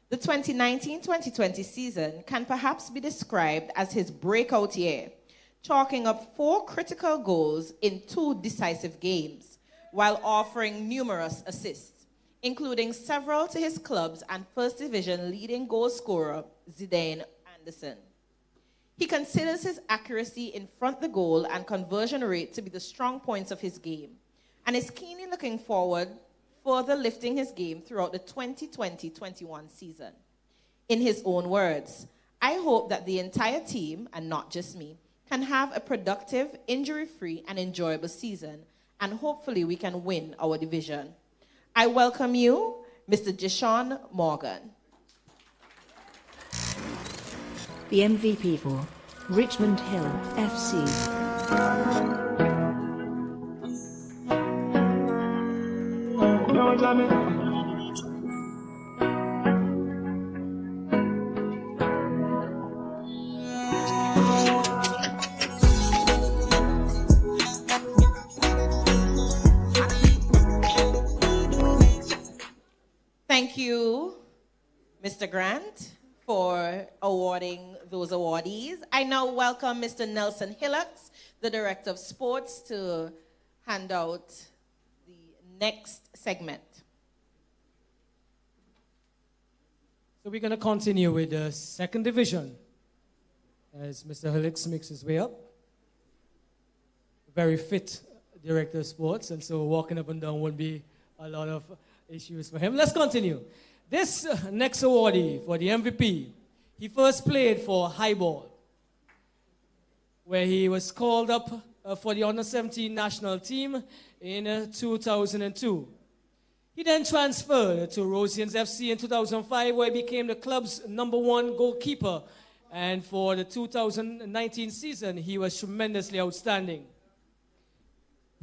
The 2019-2020 season can perhaps be described as his breakout year, chalking up 4 critical goals in 2 decisive games, while offering numerous assists, including several to his club's and First Division leading goal scorer, Zidane Anderson. He considers his accuracy in front the goal and conversion rate to be the strong points of his game, and is keenly looking forward further lifting his game throughout the 2020-21 season. In his own words, "I hope that the entire team, and not just me, can have a productive, injury-free, and enjoyable season, and hopefully we can win our division. I welcome you, Mr. Jishon Morgan." The MVP for Richmond Hill FC. Thank you, Mr. Grant, for awarding those awardees. I now welcome Mr. Nelson Hillocks, the Director of Sports, to hand out the next segment. So we're going to continue with the second division as Mr. Hillocks makes his way up. Very fit Director of Sports, and so walking up and down won't be a lot of issues for him. Let's continue. This next awardee for the MVP, he first played for Highball, where he was called up for the Under-17 national team in 2002. He then transferred to Rosians FC in 2005, where he became the club's #1 goalkeeper. And for the 2019 season, he was tremendously outstanding.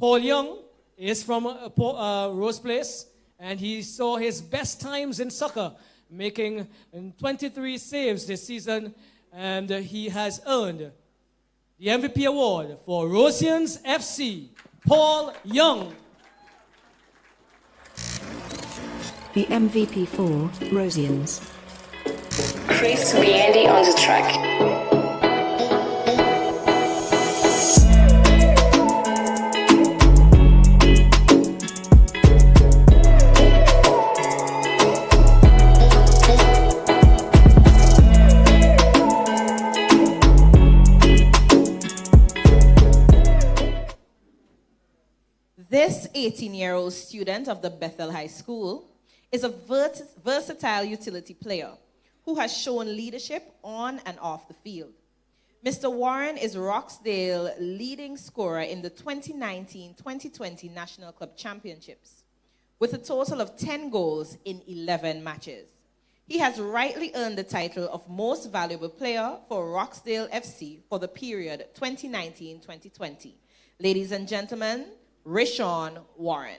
Paul Young is from Rose Place, and he saw his best times in soccer, making 23 saves this season, and he has earned the MVP award for Rosians FC, Paul Young. The MVP for Rosians. Chris Weandy on the track. This 18-year-old student of the Bethel High School is a versatile utility player who has shown leadership on and off the field. Mr. Warren is Roxdale leading scorer in the 2019-2020 National Club Championships with a total of 10 goals in 11 matches. He has rightly earned the title of Most Valuable Player for Roxdale FC for the period 2019-2020. Ladies and gentlemen, Rishon Warren.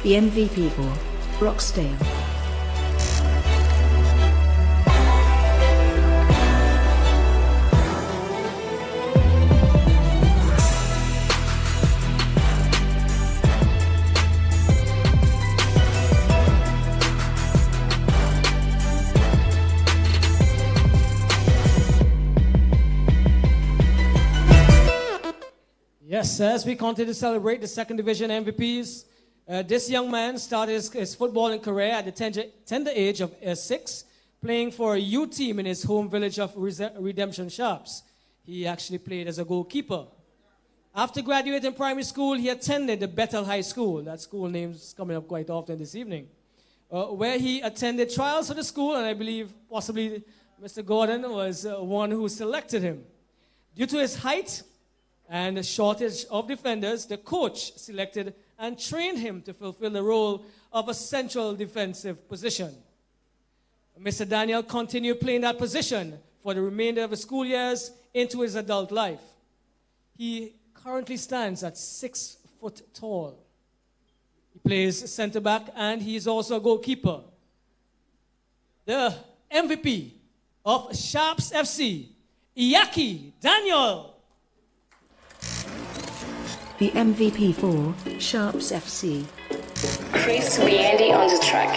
The MVP for Roxdale. Yes, as we continue to celebrate the second division MVPs, this young man started his footballing career at the tender age of 6, playing for a youth team in his home village of Redemption Sharps. He actually played as a goalkeeper. After graduating primary school, he attended the Bethel High School. That school name's coming up quite often this evening, where he attended trials for the school, and I believe possibly Mr. Gordon was one who selected him. Due to his height and the shortage of defenders, the coach selected and trained him to fulfill the role of a central defensive position. Mr. Daniel continued playing that position for the remainder of his school years into his adult life. He currently stands at 6 foot tall. He plays center back, and he is also a goalkeeper. The MVP of Sharps FC, Iyaki Daniel. The MVP for Sharps FC. Chris Weandy on the track.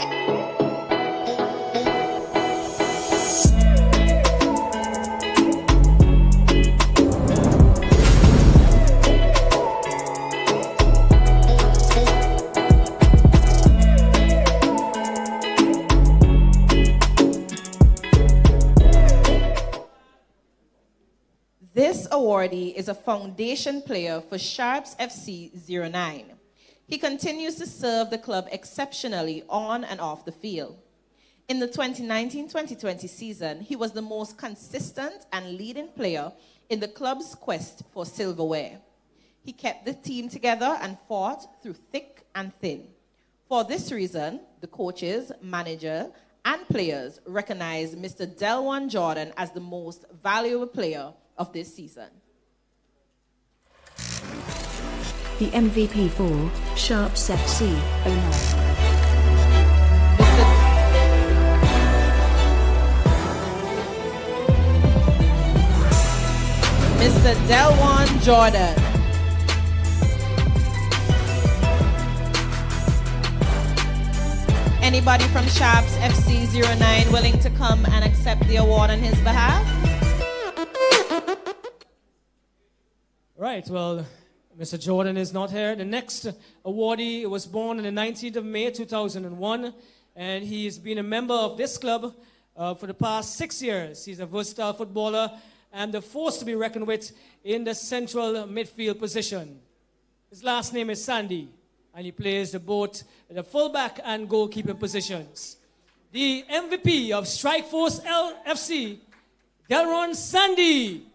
awardee is a foundation player for Sharps FC 09. He continues to serve the club exceptionally on and off the field. In the 2019-2020 season, he was the most consistent and leading player in the club's quest for silverware. He kept the team together and fought through thick and thin. For this reason, the coaches, manager, and players recognize Mr. Delwan Jordan as the most valuable player of this season. The MVP for Sharps FC 09. Mr. Delwan Jordan. Anybody from Sharps FC 09 willing to come and accept the award on his behalf? Right, well, Mr. Jordan is not here. The next awardee was born on the 19th of May 2001, and he's been a member of this club for the past 6 years. He's a versatile footballer and a force to be reckoned with in the central midfield position. His last name is Sandy, and he plays both the fullback and goalkeeping positions. The MVP of Strikeforce FC, Delron Sandy.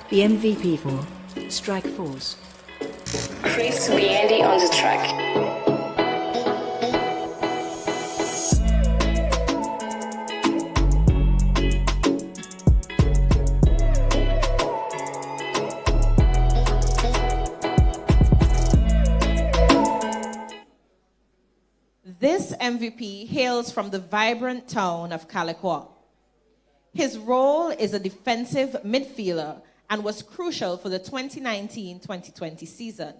The MVP for Strikeforce. Chris Weandy on the track. This MVP hails from the vibrant town of Calicut. His role is a defensive midfielder and was crucial for the 2019-2020 season,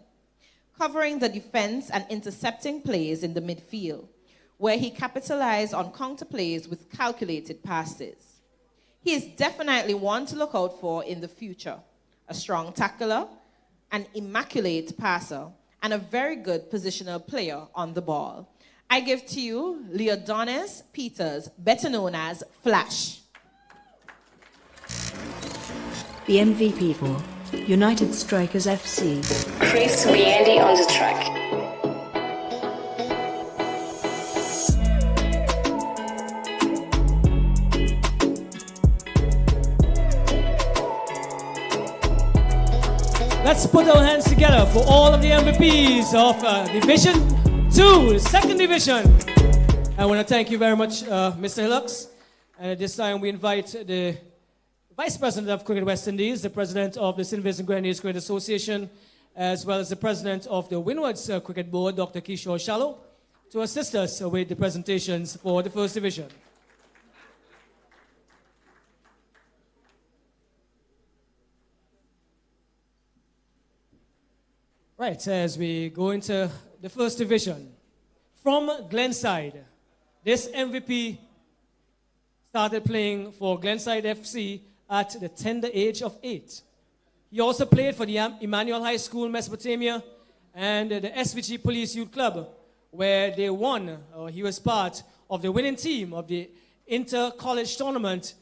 covering the defense and intercepting plays in the midfield, where he capitalized on counter plays with calculated passes. He is definitely one to look out for in the future, a strong tackler, an immaculate passer, and a very good positional player on the ball. I give to you Leodonis Peters, better known as Flash. The MVP for United Strikers FC. Chris Weandy on the track. Let's put our hands together for all of the MVPs of Division 2, the second division. I want to thank you very much, Mr. Hillocks. And at this time, we invite the Vice President of Cricket West Indies, the President of the St. Vincent Grenadines Cricket Association, as well as the President of the Windwards Cricket Board, Dr. Kishore Shallow, to assist us with the presentations for the first division. Right, as we go into the first division, from Glenside, this MVP started playing for Glenside FC at the tender age of 8. He also played for the Emmanuel High School, Mesopotamia, and the SVG Police Youth Club, where they won, or he was part of the winning team of the inter-college tournament,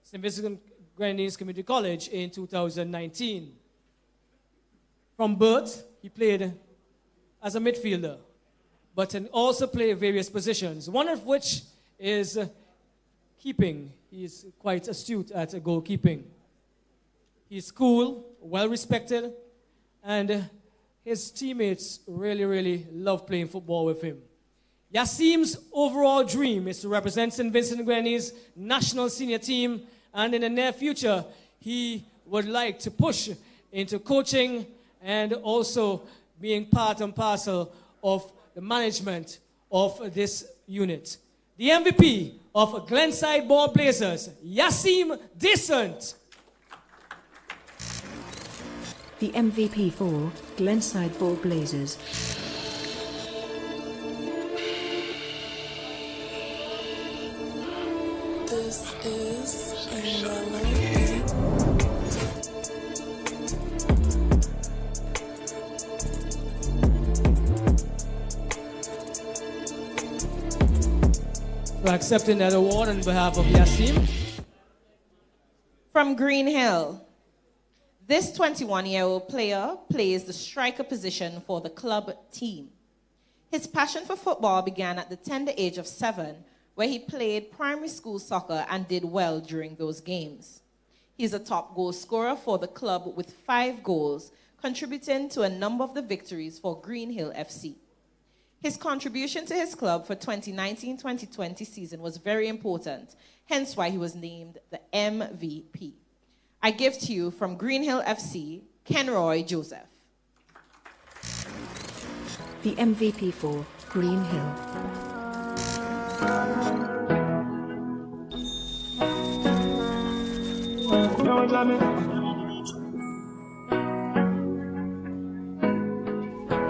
St. Vincent Grenadines Community College in 2019. From birth, he played as a midfielder, but can also play various positions, one of which is keeping. He is quite astute at goalkeeping. He's cool, well-respected, and his teammates really love playing football with him. Yassim's overall dream is to represent St. Vincent Grenadines' national senior team, and in the near future, he would like to push into coaching and also being part and parcel of the management of this unit. The MVP of Glenside Ball Blazers, Yassim Descent. The MVP for Glenside Ball Blazers. This is a melody. For accepting that award on behalf of Yassim. From Green Hill, this 21-year-old player plays the striker position for the club team. His passion for football began at the tender age of 7, where he played primary school soccer and did well during those games. He's a top goal scorer for the club with 5 goals, contributing to a number of the victories for Green Hill FC. His contribution to his club for 2019-2020 season was very important, hence why he was named the MVP. I give to you from Green Hill FC, Kenroy Joseph. The MVP for Green Hill.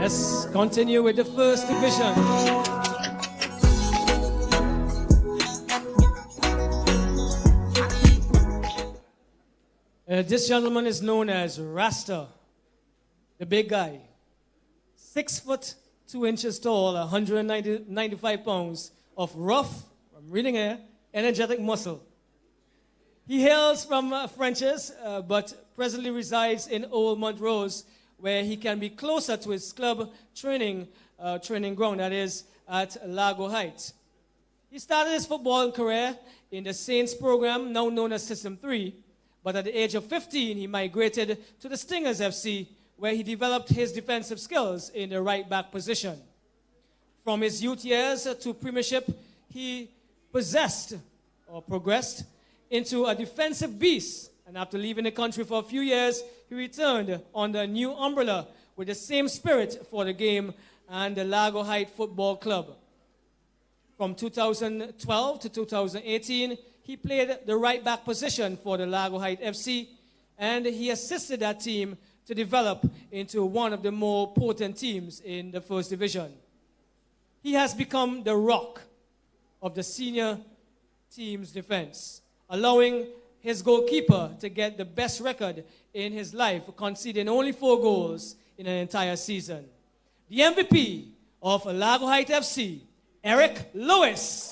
Let's continue with the first division. This gentleman is known as Rasta, the big guy. 6 foot 2 inches tall, 195 pounds of rough, I'm reading here, energetic muscle. He hails from Frenchs, but presently resides in Old Montrose, where he can be closer to his club training ground, that is, at Lago Heights. He started his football career in the Saints program, now known as System 3, but at the age of 15, he migrated to the Stingers FC, where he developed his defensive skills in the right-back position. From his youth years to premiership, he progressed into a defensive beast, and after leaving the country for a few years, he returned under a new umbrella with the same spirit for the game and the Lago Heights Football Club. From 2012 to 2018, he played the right-back position for the Lago Heights FC, and he assisted that team to develop into one of the more potent teams in the first division. He has become the rock of the senior team's defense, allowing his goalkeeper to get the best record in his life, conceding only 4 goals in an entire season. The MVP of Lago Heights FC, Eric Lewis.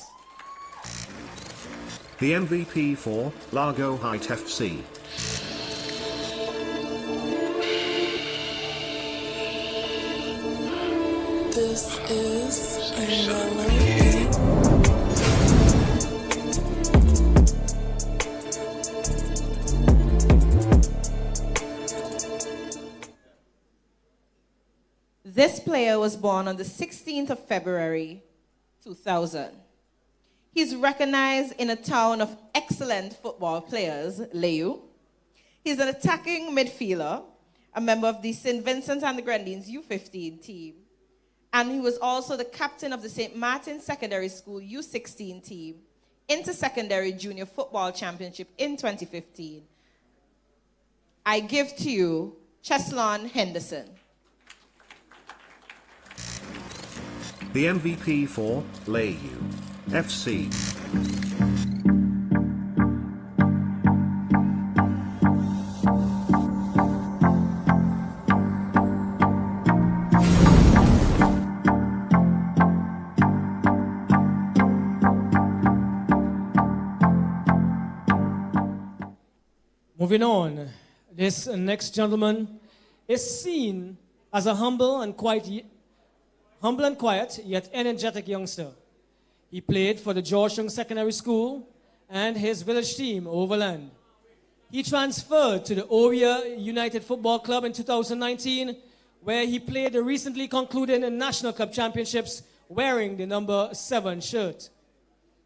The MVP for Lago Heights FC. This is a melody. This player was born on the 16th of February, 2000. He's recognized in a town of excellent football players, Leu. He's an attacking midfielder, a member of the St. Vincent and the Grenadines U15 team, and he was also the captain of the St. Martin Secondary School U16 team, Inter-Secondary Junior Football Championship in 2015. I give to you Cheslon Henderson. The MVP for Leu FC. Moving on, this next gentleman is seen as a humble and quiet, yet energetic youngster. He played for the Georgetown Secondary School and his village team, Overland. He transferred to the Oria United Football Club in 2019, where he played the recently concluded National Cup Championships wearing the number 7 shirt.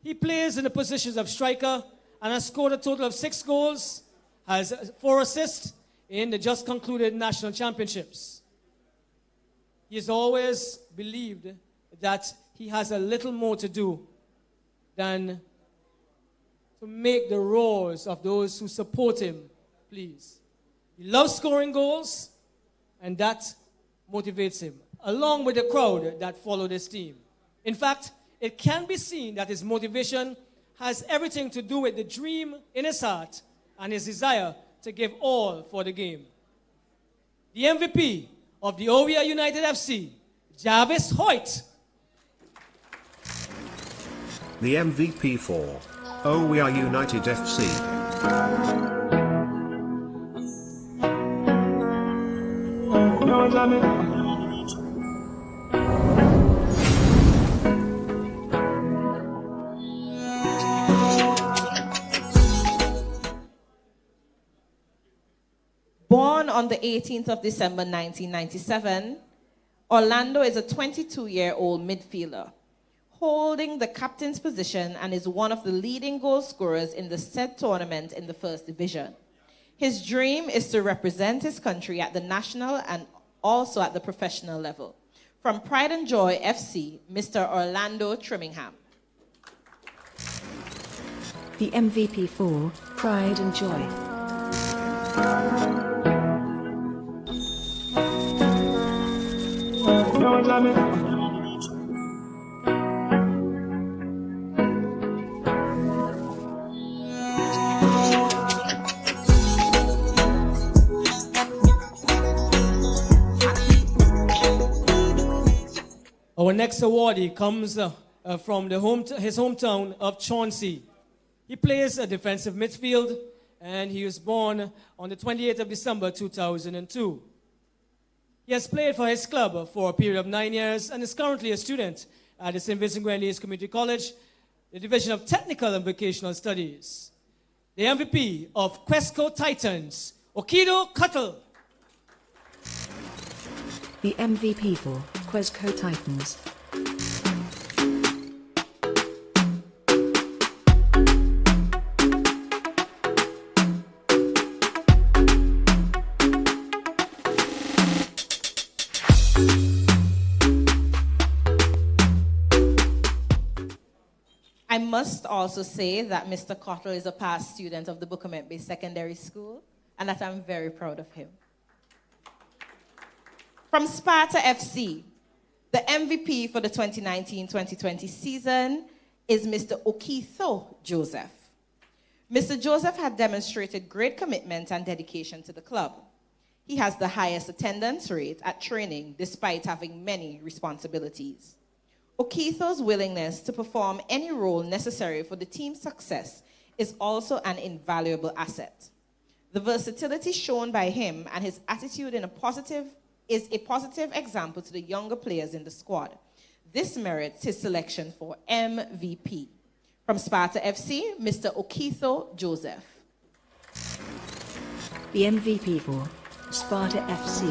He plays in the positions of striker and has scored a total of 6 goals, has 4 assists in the just concluded National Championships. He has always believed that he has a little more to do than to make the roars of those who support him please. He loves scoring goals, and that motivates him, along with the crowd that follow this team. In fact, it can be seen that his motivation has everything to do with the dream in his heart and his desire to give all for the game. The MVP of the Oria United FC, Jarvis Hoyt. The MVP for Oria United FC. Born on the 18th of December 1997, Orlando is a 22-year-old midfielder, holding the captain's position and is one of the leading goal scorers in the said tournament in the first division. His dream is to represent his country at the national and also at the professional level. From Pride and Joy FC, Mr. Orlando Trimmingham. The MVP for Pride and Joy. Our next awardee comes from his hometown of Chauncey. He plays a defensive midfield, and he was born on the 28th of December 2002. He has played for his club for a period of 9 years and is currently a student at the St. Vincent Grenadines Community College, the Division of Technical and Vocational Studies. The MVP of Quesco Titans, Okido Cuttle. The MVP for Quesco Titans. I must also say that Mr. Cottle is a past student of the Bukamet Bay Secondary School, and that I'm very proud of him. From Sparta FC, the MVP for the 2019-2020 season is Mr. Okitho Joseph. Mr. Joseph had demonstrated great commitment and dedication to the club. He has the highest attendance rate at training despite having many responsibilities. Okitho's willingness to perform any role necessary for the team's success is also an invaluable asset. The versatility shown by him and his attitude is a positive example to the younger players in the squad. This merits his selection for MVP. From Sparta FC, Mr. Okitho Joseph. The MVP for Sparta FC.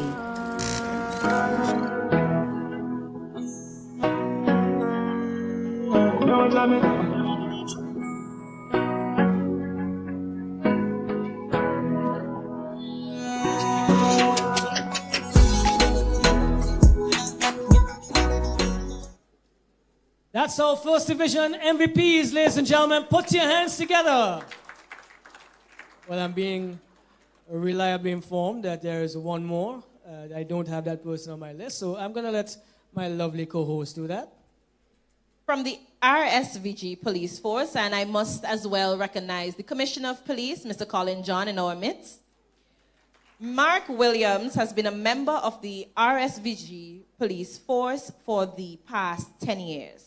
That's our first division MVPs, ladies and gentlemen. Put your hands together. Well, I'm being reliably informed that there is one more. I don't have that person on my list, so I'm going to let my lovely co-host do that. From the RSVG Police Force, and I must as well recognize the Commissioner of Police, Mr. Colin John, in our midst. Mark Williams has been a member of the RSVG Police Force for the past 10 years.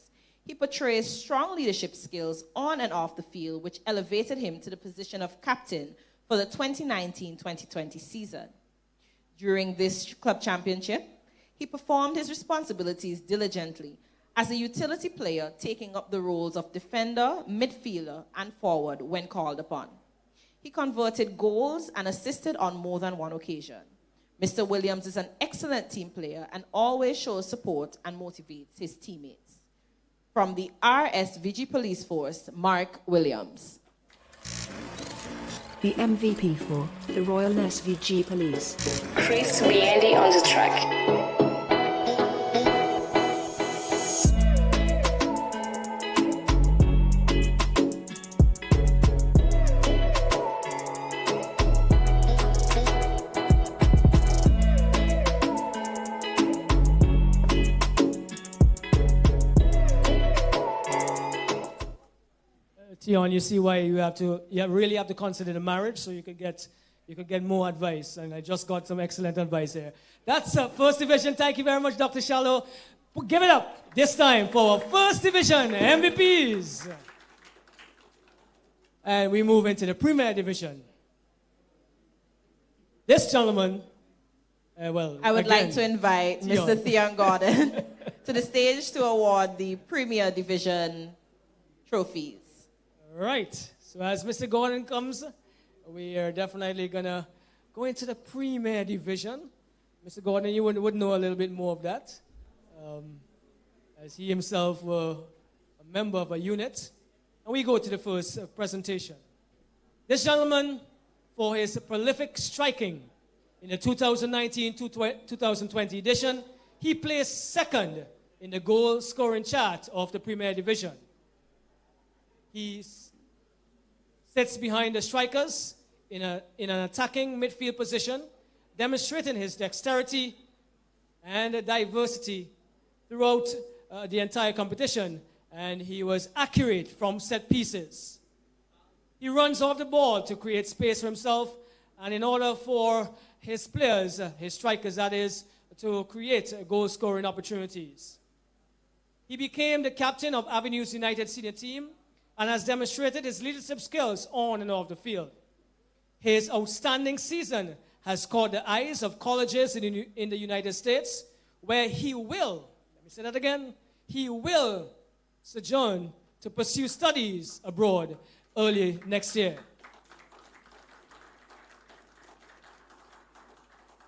He portrays strong leadership skills on and off the field, which elevated him to the position of captain for the 2019-2020 season. During this club championship, he performed his responsibilities diligently as a utility player, taking up the roles of defender, midfielder, and forward when called upon. He converted goals and assisted on more than one occasion. Mr. Williams is an excellent team player and always shows support and motivates his teammates. From the RSVG Police Force, Mark Williams. The MVP for the Royal SVG Police. Chris Biandy on the track. Tion, you see why you really have to consider the marriage so you could get more advice. And I just got some excellent advice here. That's First Division. Thank you very much, Dr. Shallow. Give it up this time for our First Division MVPs. And we move into the Premier Division. This gentleman I would like to invite Mr. Theon Gordon to the stage to award the Premier Division trophies. Right. So as Mr. Gordon comes, we are definitely going to go into the Premier Division. Mr. Gordon, you would know a little bit more of that, as he himself were a member of a unit. And we go to the first presentation. This gentleman, for his prolific striking in the 2019-2020 edition, he placed second in the goal scoring chart of the Premier Division. He sits behind the strikers in an attacking midfield position, demonstrating his dexterity and diversity throughout the entire competition, and he was accurate from set pieces. He runs off the ball to create space for himself, and in order for his players, his strikers that is, to create goal-scoring opportunities. He became the captain of Avenues United senior team and has demonstrated his leadership skills on and off the field. His outstanding season has caught the eyes of colleges in the United States, where he will, let me say that again, he will sojourn to pursue studies abroad early next year.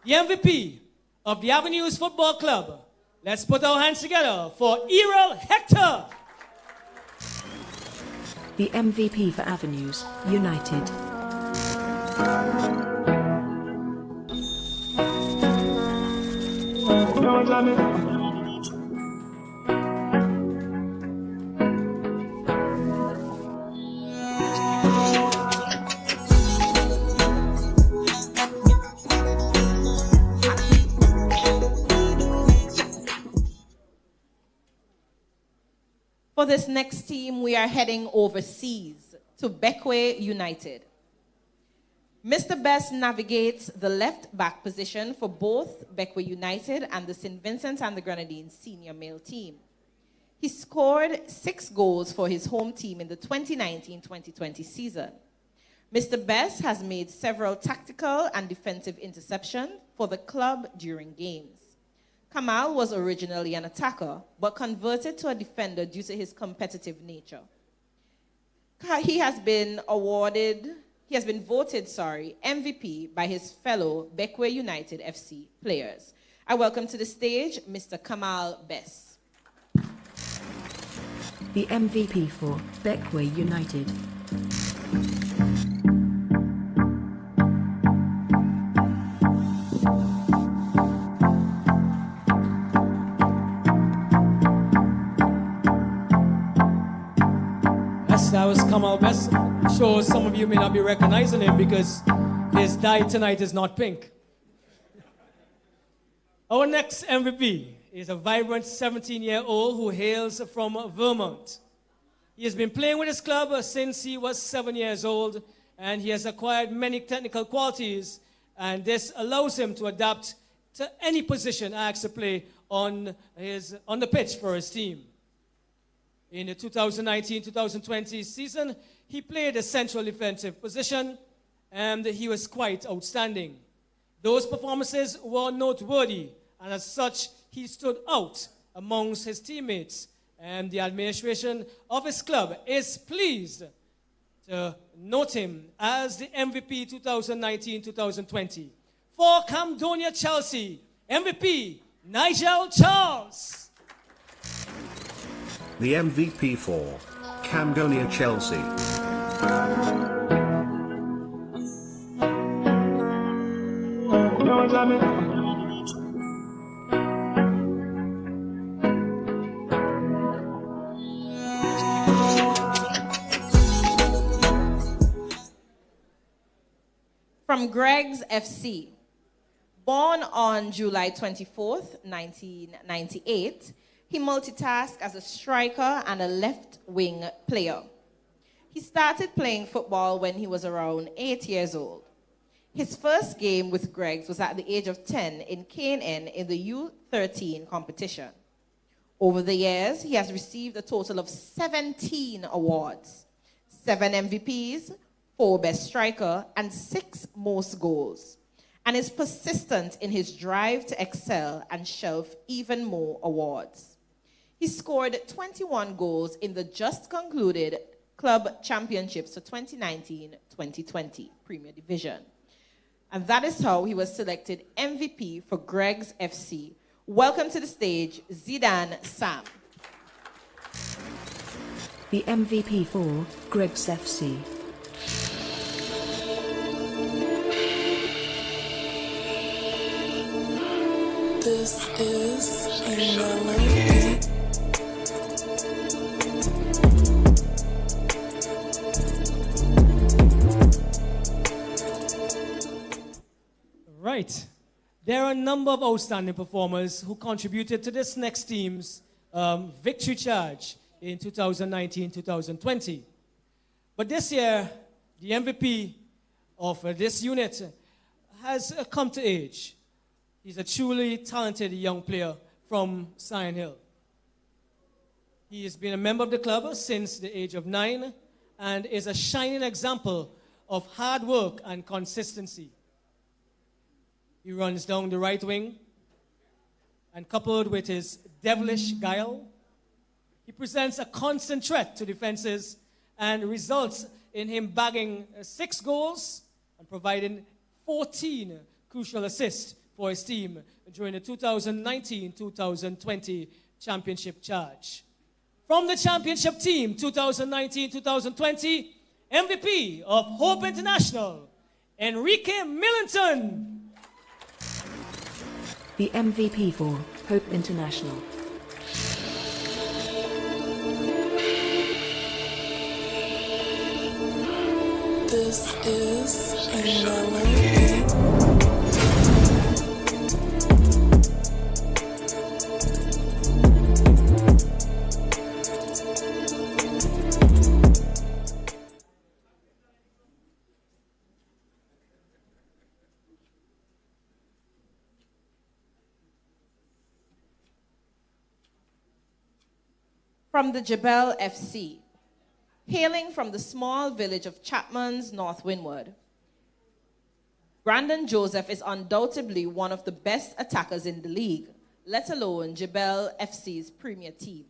The MVP of the Avenues Football Club. Let's put our hands together for Errol Hector. The MVP for Avenues United. For this next team, we are heading overseas to Beckway United. Mr. Best navigates the left back position for both Beckway United and the St. Vincent and the Grenadines senior male team. He scored 6 goals for his home team in the 2019-2020 season. Mr. Best has made several tactical and defensive interceptions for the club during games. Kamal was originally an attacker, but converted to a defender due to his competitive nature. He has been voted, MVP by his fellow Beckway United FC players. I welcome to the stage Mr. Kamal Bess. The MVP for Beckway United. That was Kamal Best. I'm sure some of you may not be recognizing him because his dye tonight is not pink. Our next MVP is a vibrant 17-year-old who hails from Vermont. He has been playing with his club since he was 7 years old, and he has acquired many technical qualities, and this allows him to adapt to any position asked to play on the pitch for his team. In the 2019-2020 season, he played a central defensive position, and he was quite outstanding. Those performances were noteworthy, and as such, he stood out amongst his teammates, and the administration of his club is pleased to note him as the MVP 2019-2020. For Camdonia Chelsea, MVP Nigel Charles. The MVP for Camdonia Chelsea. From Greg's FC. Born on July 24th, 1998, he multitasked as a striker and a left-wing player. He started playing football when he was around 8 years old. His first game with Greg's was at the age of 10 in K&N in the U13 competition. Over the years, he has received a total of 17 awards, 7 MVPs, 4 best striker, and 6 most goals. and is persistent in his drive to excel and shelf even more awards. He scored 21 goals in the just concluded Club Championships for 2019-2020 Premier Division. And that is how he was selected MVP for Greg's FC. Welcome to the stage, Zidane Sam. The MVP for Greg's FC. This is a melody. Right. There are a number of outstanding performers who contributed to this next team's victory charge in 2019-2020. But this year, the MVP of this unit has come to age. He's a truly talented young player from Sion Hill. He has been a member of the club since the age of 9 and is a shining example of hard work and consistency. He runs down the right wing, and coupled with his devilish guile, he presents a constant threat to defenses and results in him bagging 6 goals and providing 14 crucial assists for his team during the 2019-2020 championship charge. From the championship team 2019-2020, MVP of Hope International, Enrique Millington. The MVP for Hope International. This is a melody. From the Jebel FC, hailing from the small village of Chapman's, North Windward, Brandon Joseph is undoubtedly one of the best attackers in the league, let alone Jebel FC's premier team.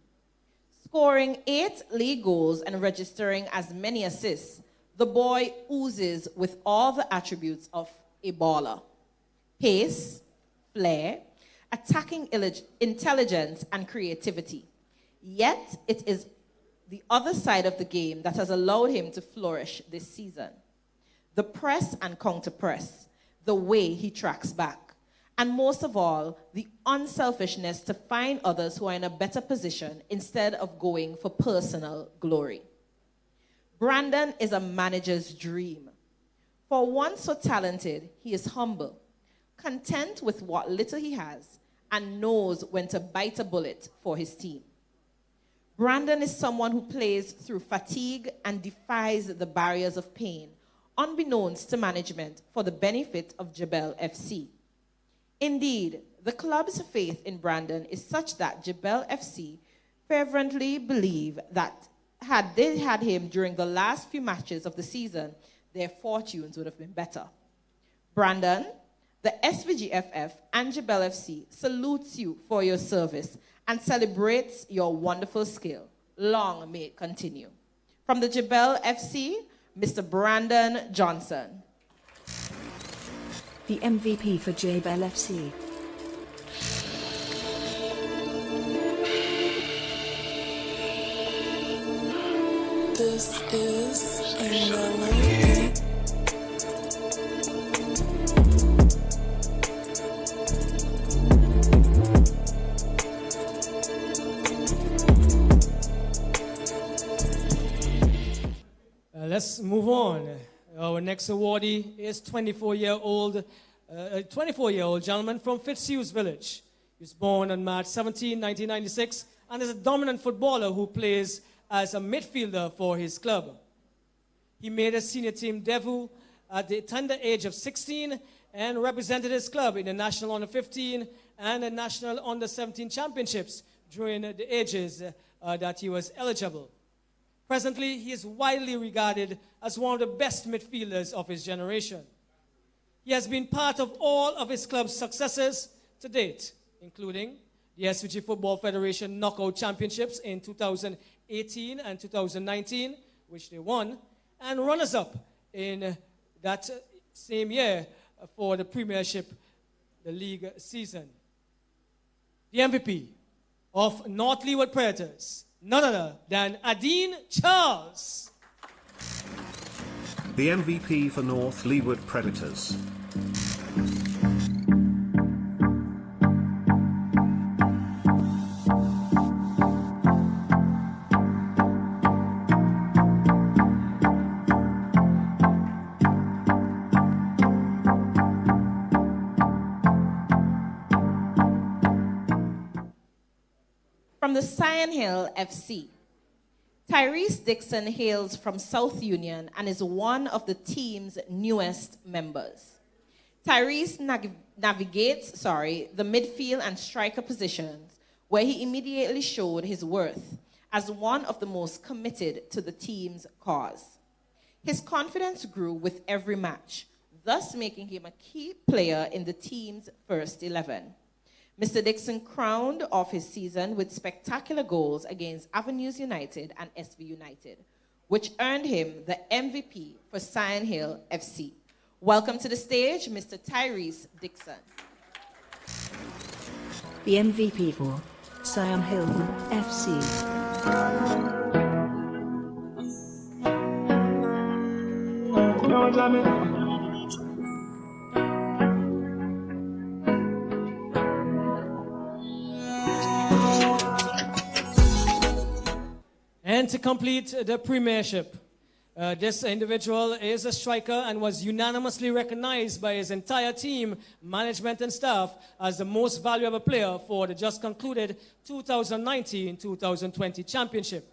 Scoring 8 league goals and registering as many assists, the boy oozes with all the attributes of a baller: pace, flair, attacking intelligence, and creativity. Yet, it is the other side of the game that has allowed him to flourish this season. The press and counter-press, the way he tracks back, and most of all, the unselfishness to find others who are in a better position instead of going for personal glory. Brandon is a manager's dream. For one so talented, he is humble, content with what little he has, and knows when to bite a bullet for his team. Brandon is someone who plays through fatigue and defies the barriers of pain, unbeknownst to management, for the benefit of Jebel FC. Indeed, the club's faith in Brandon is such that Jebel FC fervently believe that had they had him during the last few matches of the season, their fortunes would have been better. Brandon, the SVGFF and Jebel FC salutes you for your service and celebrates your wonderful skill. Long may it continue. From the Jebel FC, Mr. Brandon Johnson. The MVP for Jebel FC. This is a melody. Let's move on. Our next awardee is 24-year-old gentleman from Fitzhugh's Village. He was born on March 17, 1996, and is a dominant footballer who plays as a midfielder for his club. He made a senior team debut at the tender age of 16 and represented his club in the National Under-15 and the National Under-17 championships during the ages that he was eligible. Presently, he is widely regarded as one of the best midfielders of his generation. He has been part of all of his club's successes to date, including the SVG Football Federation Knockout Championships in 2018 and 2019, which they won, and runners-up in that same year for the Premiership, the league season. The MVP of North Leeward Predators, none other than Adine Charles. The MVP for North Leeward Predators. From the Sion Hill FC, Tyrese Dixon hails from South Union and is one of the team's newest members. Tyrese navigates the midfield and striker positions, where he immediately showed his worth as one of the most committed to the team's cause. His confidence grew with every match, thus making him a key player in the team's first 11. Mr. Dixon crowned off his season with spectacular goals against Avenues United and SV United, which earned him the MVP for Sion Hill FC. Welcome to the stage, Mr. Tyrese Dixon. The MVP for Sion Hill FC. And to complete the Premiership, this individual is a striker and was unanimously recognized by his entire team, management and staff as the most valuable player for the just concluded 2019-2020 championship.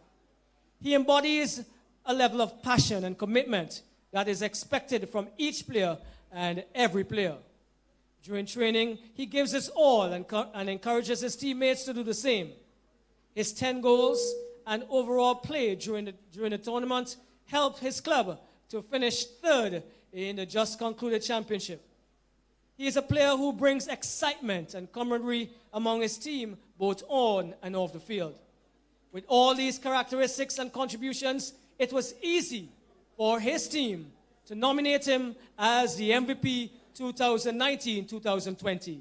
He embodies a level of passion and commitment that is expected from each player and every player. During training, he gives his all and encourages his teammates to do the same. His 10 goals and overall play during the tournament helped his club to finish third in the just concluded championship. He is a player who brings excitement and camaraderie among his team, both on and off the field. With all these characteristics and contributions, it was easy for his team to nominate him as the MVP 2019-2020.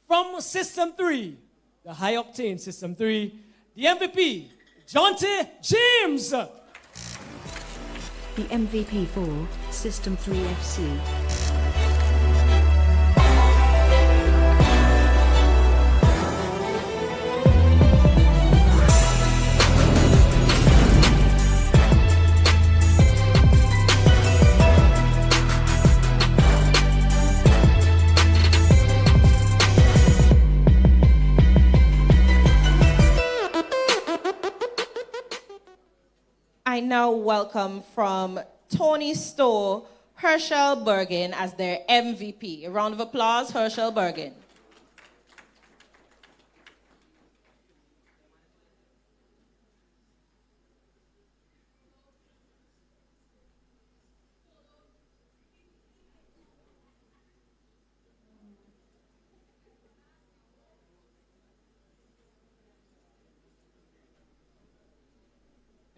From System 3, the high-octane System 3, the MVP, Jonty James. The MVP for System 3 FC. I now welcome from Tony Stowe, Herschel Bergen as their MVP. A round of applause, Herschel Bergen.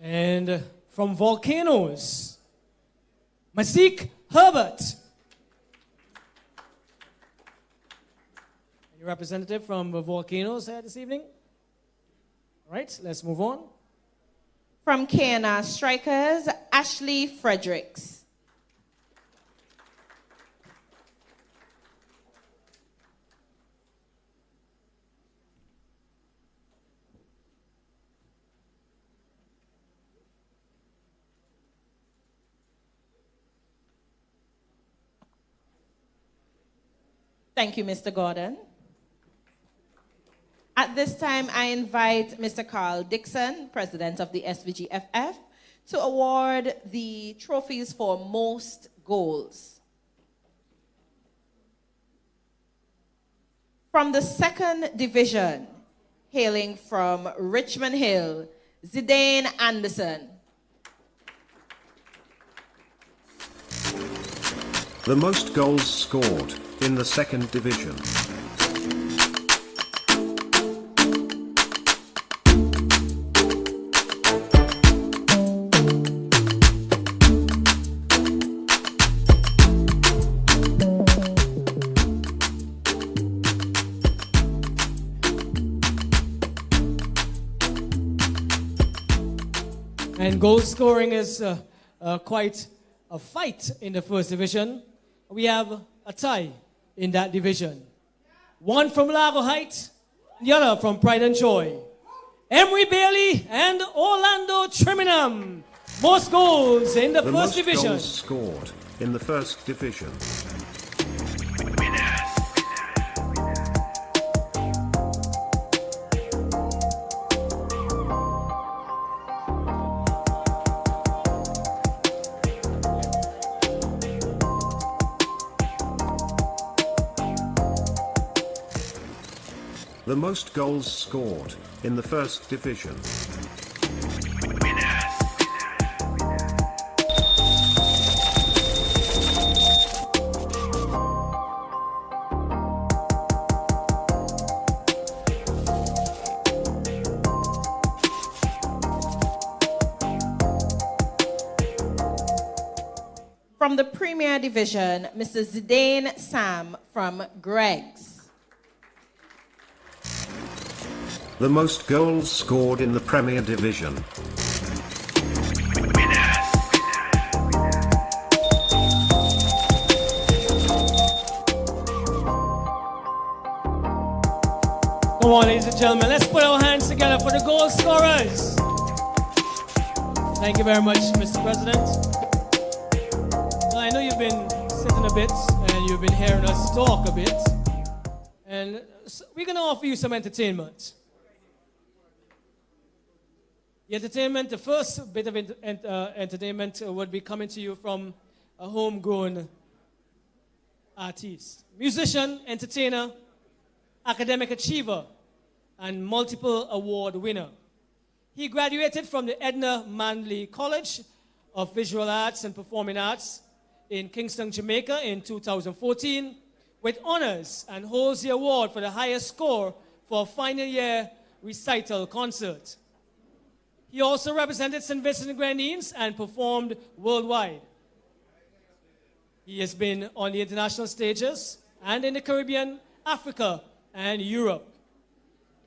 And from Volcanoes, Masik Herbert. Any representative from the Volcanoes here this evening? All right, let's move on. From KNR Strikers, Ashley Fredericks. Thank you, Mr. Gordon. At this time, I invite Mr. Carl Dixon, President of the SVGFF, to award the trophies for most goals. From the second division, hailing from Richmond Hill, Zidane Anderson. The most goals scored in the second division. And goal scoring is quite a fight in the first division. We have a tie in that division. One from Lago Heights, the other from Pride and Joy. Emery Bailey and Orlando Trimingham. Most goals in the first division. Goals scored in the first division. The most goals scored in the first division. From the Premier Division, Mr. Zidane Sam from Greg's. The most goals scored in the Premier Division. Come on, ladies and gentlemen, let's put our hands together for the goal scorers. Thank you very much, Mr. President. Well, I know you've been sitting a bit and you've been hearing us talk a bit. And we're going to offer you some entertainment. The first bit of entertainment would be coming to you from a homegrown artist, musician, entertainer, academic achiever, and multiple award winner. He graduated from the Edna Manley College of Visual Arts and Performing Arts in Kingstown, Jamaica in 2014 with honors and holds the award for the highest score for a final year recital concert. He also represented St. Vincent and Grenadines and performed worldwide. He has been on the international stages and in the Caribbean, Africa, and Europe.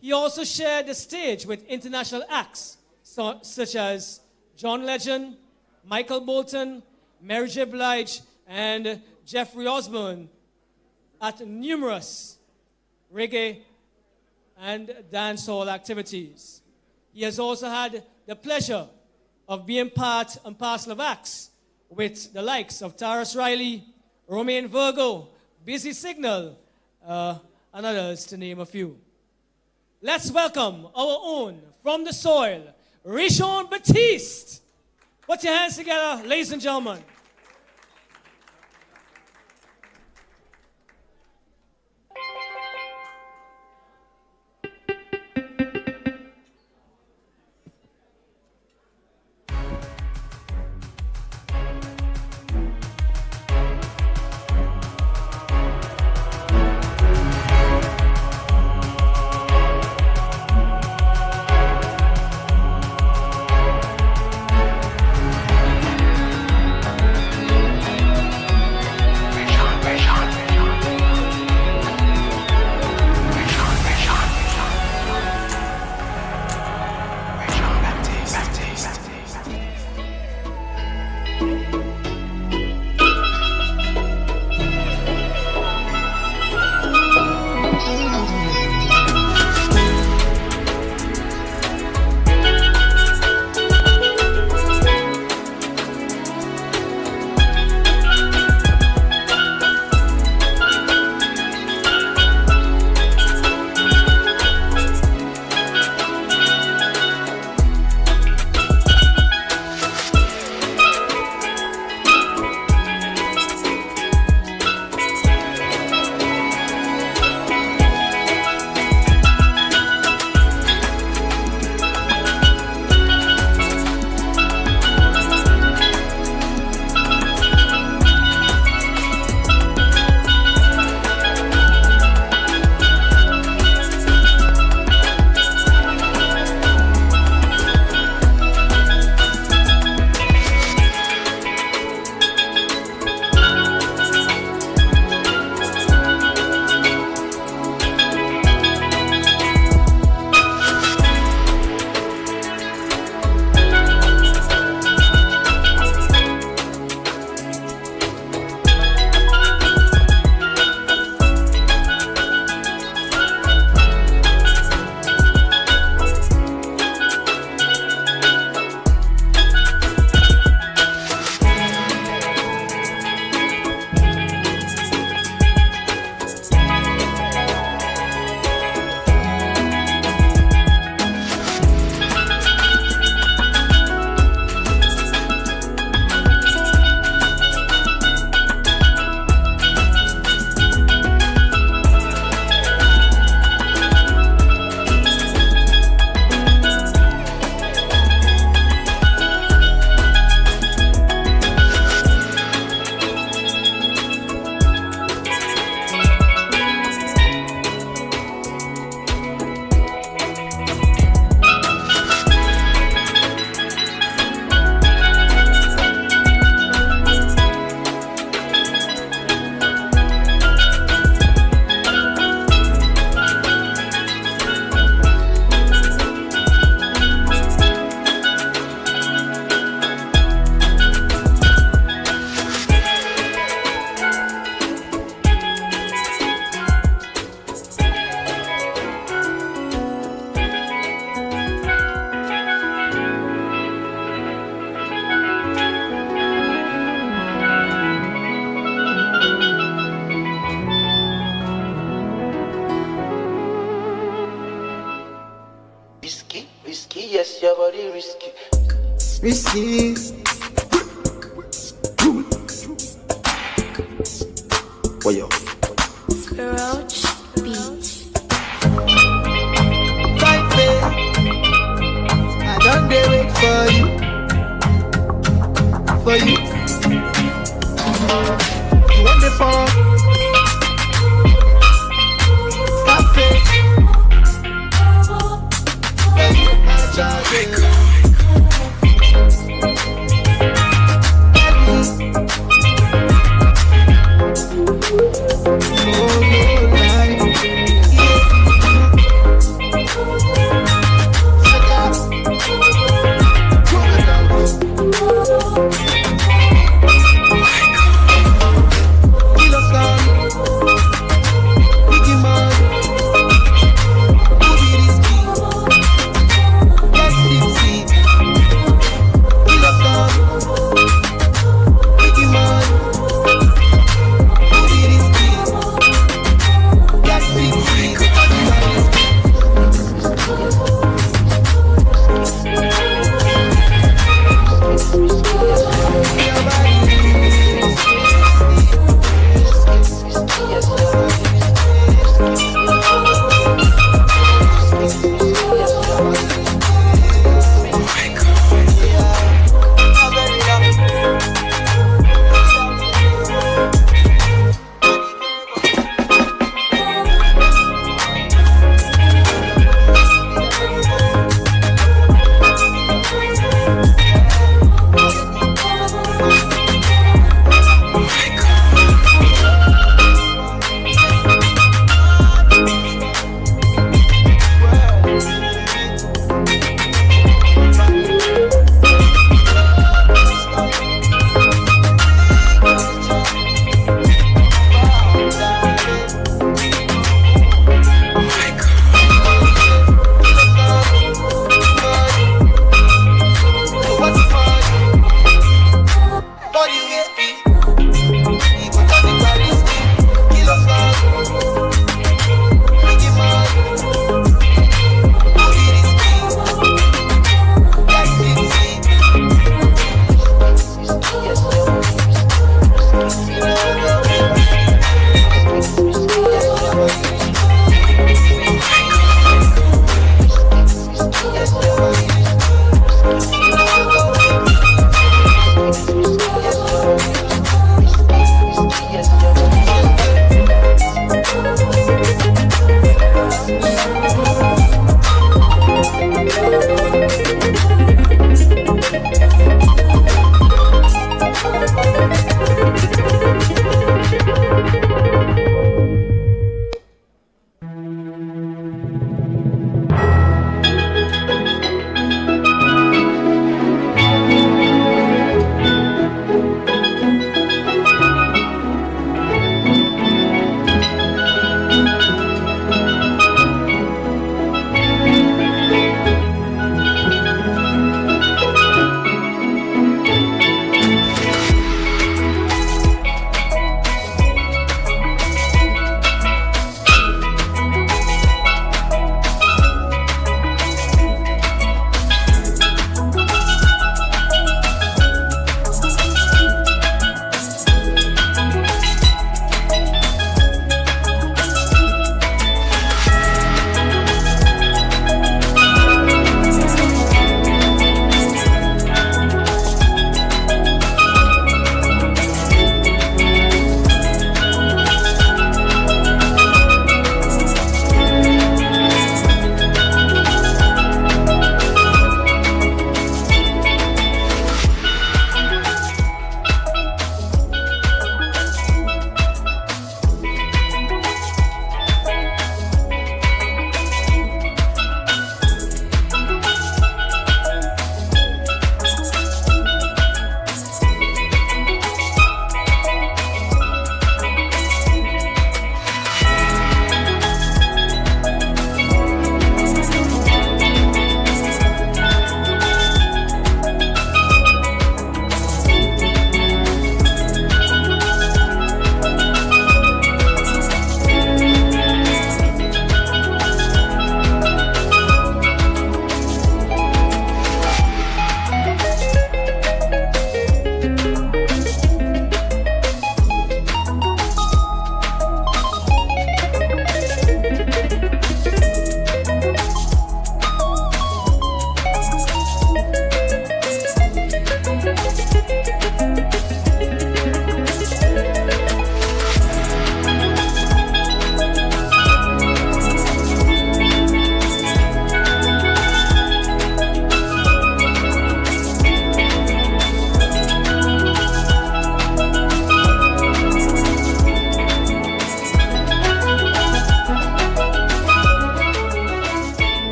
He also shared the stage with international acts such as John Legend, Michael Bolton, Mary J. Blige, and Jeffrey Osborne at numerous reggae and dancehall activities. He has also had the pleasure of being part and parcel of acts with the likes of Taras Riley, Romain Virgo, Busy Signal, and others to name a few. Let's welcome our own, from the soil, Richon Baptiste. Put your hands together, ladies and gentlemen. Risky, risky, yes, your body risky. Risky. What yo? Roach Beat. Fight fair. I don't dare wait for you. For you. You want the phone? Cafe.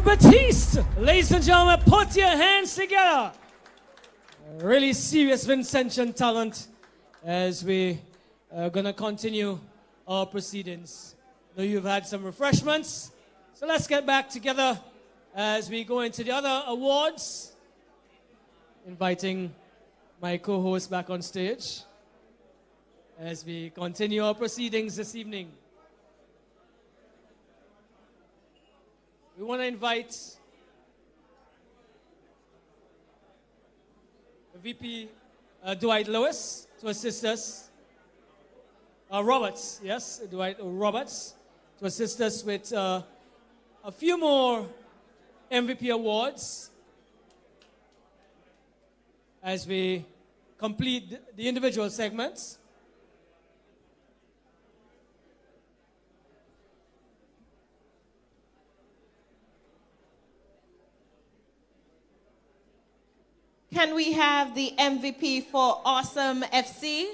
Baptiste. Ladies and gentlemen, put your hands together. Really serious Vincentian talent as we are going to continue our proceedings. I know you've had some refreshments, so let's get back together as we go into the other awards. Inviting my co-host back on stage as we continue our proceedings this evening. We want to invite VP Dwight Lewis to assist us. Roberts, yes, Dwight Roberts, to assist us with a few more MVP awards as we complete the individual segments. Can we have the MVP for Awesome FC?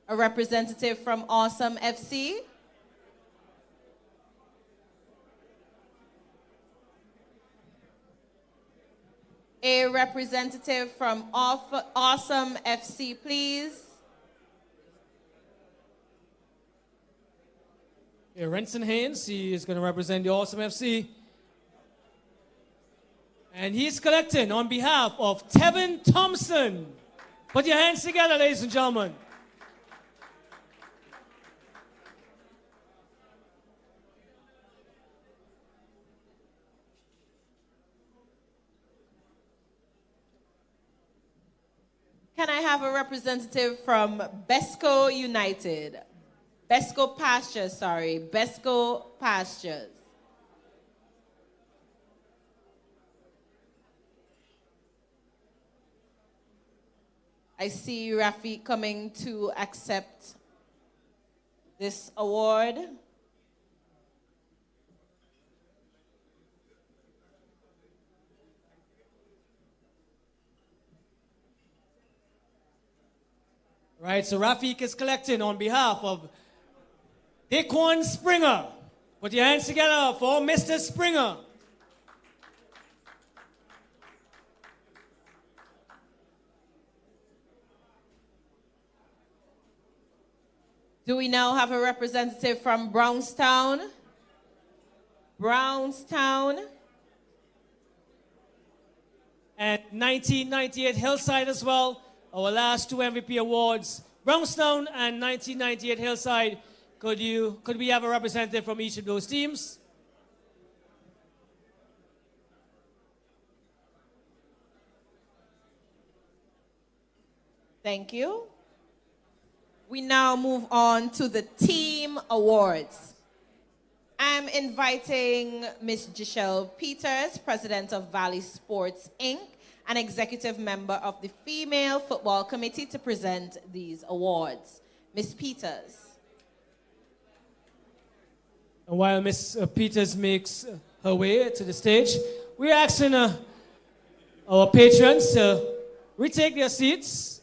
A representative from Awesome FC? A representative from Awesome FC, please. Yeah, Renson Haynes, he is going to represent the Awesome FC. And he's collecting on behalf of Tevin Thompson. Put your hands together, ladies and gentlemen. Can I have a representative from Besco United? Besco Pastures, sorry. Besco Pastures. I see Rafi coming to accept this award. Right, so Rafiq is collecting on behalf of Daquan Springer. Put your hands together for Mr. Springer. Do we now have a representative from Brownstown? Brownstown. And 1998 Hillside as well. Our last two MVP awards, Brownstown and 1998 Hillside. Could we have a representative from each of those teams? Thank you. We now move on to the team awards. I'm inviting Ms. Giselle Peters, President of Valley Sports, Inc., an executive member of the Female Football Committee, to present these awards. Ms. Peters. And while Ms. Peters makes her way to the stage, we're asking our patrons to retake their seats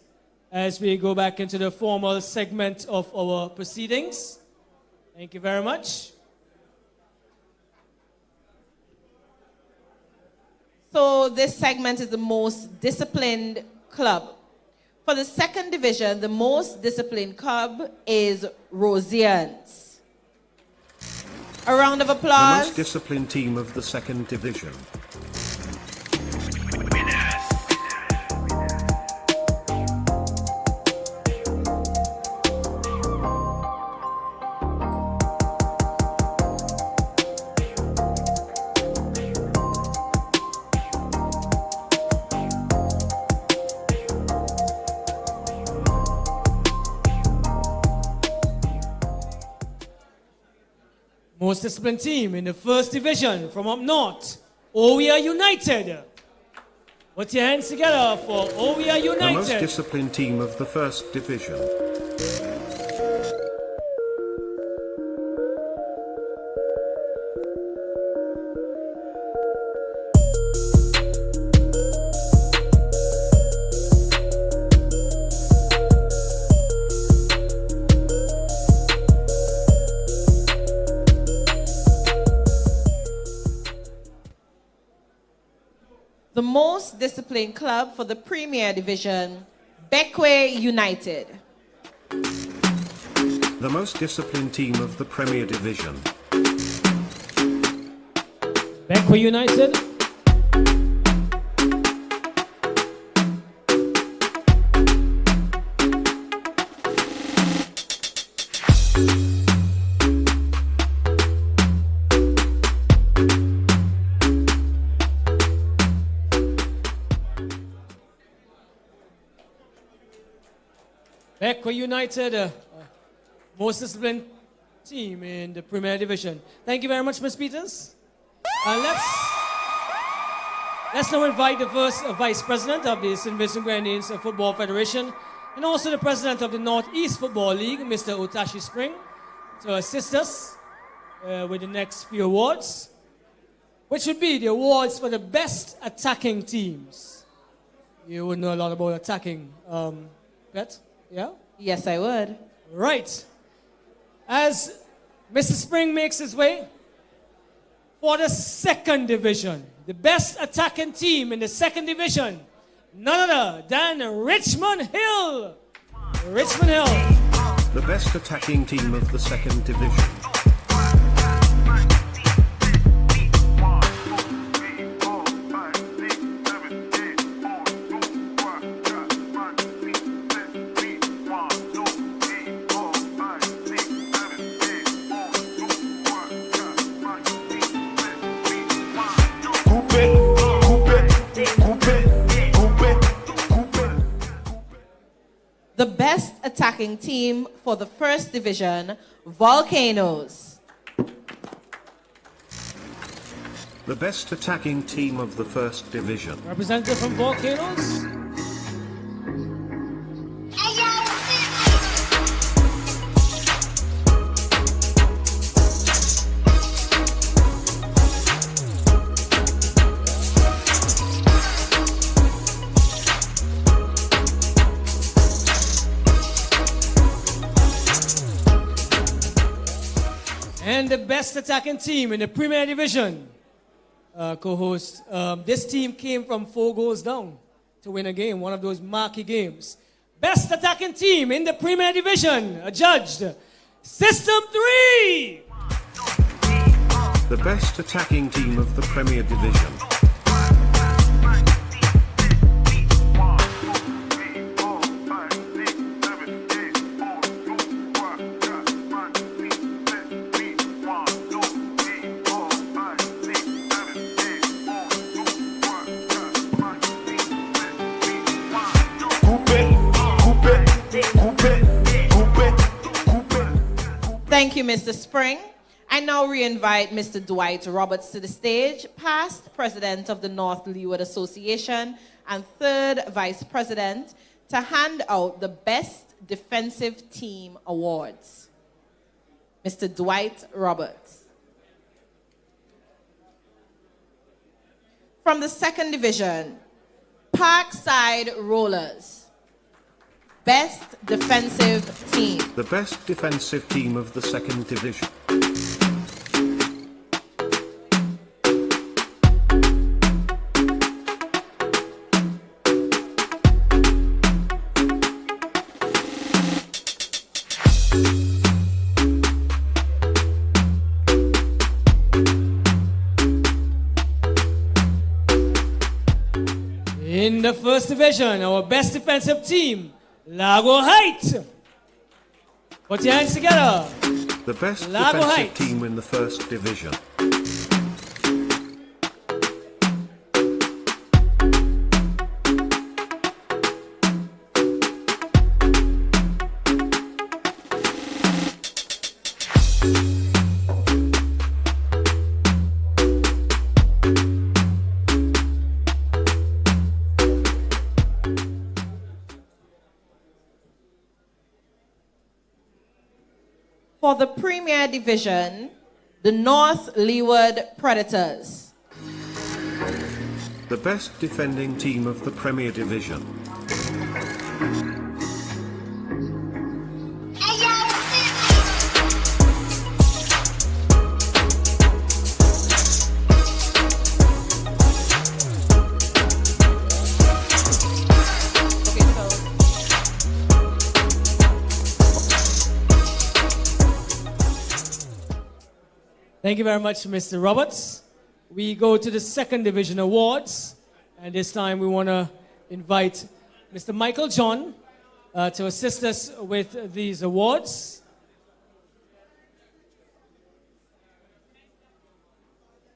as we go back into the formal segment of our proceedings. Thank you very much. So this segment is the most disciplined club. For the second division, the most disciplined club is Rosians. A round of applause. The most disciplined team of the second division. Most disciplined team in the first division from up north, We Are United. Put your hands together for We Are United. The most disciplined team of the first division. The most disciplined club for the Premier Division, Bequia United. The most disciplined team of the Premier Division. Bequia United. Bequia United, most disciplined team in the Premier Division. Thank you very much, Ms. Peters. Let's now invite the first Vice President of the St. Vincent Grenadines Football Federation and also the President of the Northeast Football League, Mr. Otashi Spring, to assist us with the next few awards, which would be the awards for the best attacking teams. You would know a lot about attacking, Pet? Yeah? Yes, I would. Right. As Mr. Spring makes his way for the second division, the best attacking team in the second division, none other than Richmond Hill. Richmond Hill. The best attacking team of the second division. The best attacking team for the first division, Volcanoes. The best attacking team of the first division. Representative from Volcanoes. And the best attacking team in the Premier Division, co-host, this team came from 4 goals down to win a game, one of those marquee games. Best attacking team in the Premier Division, adjudged, System 3! The best attacking team of the Premier Division. Thank you, Mr. Spring. I now re-invite Mr. Dwight Roberts to the stage, past president of the North Leeward Association and third vice president, to hand out the Best Defensive Team Awards. Mr. Dwight Roberts. From the second division, Parkside Rollers. Best defensive team. The best defensive team of the second division. In the first division, our best defensive team, Lago Height. Put your hands together. The best Lago defensive Height. team in the first division. For the Premier Division, the North Leeward Predators. The best defending team of the Premier Division. Thank you very much, Mr. Roberts. We go to the second division awards, and this time we want to invite Mr. Michael John to assist us with these awards.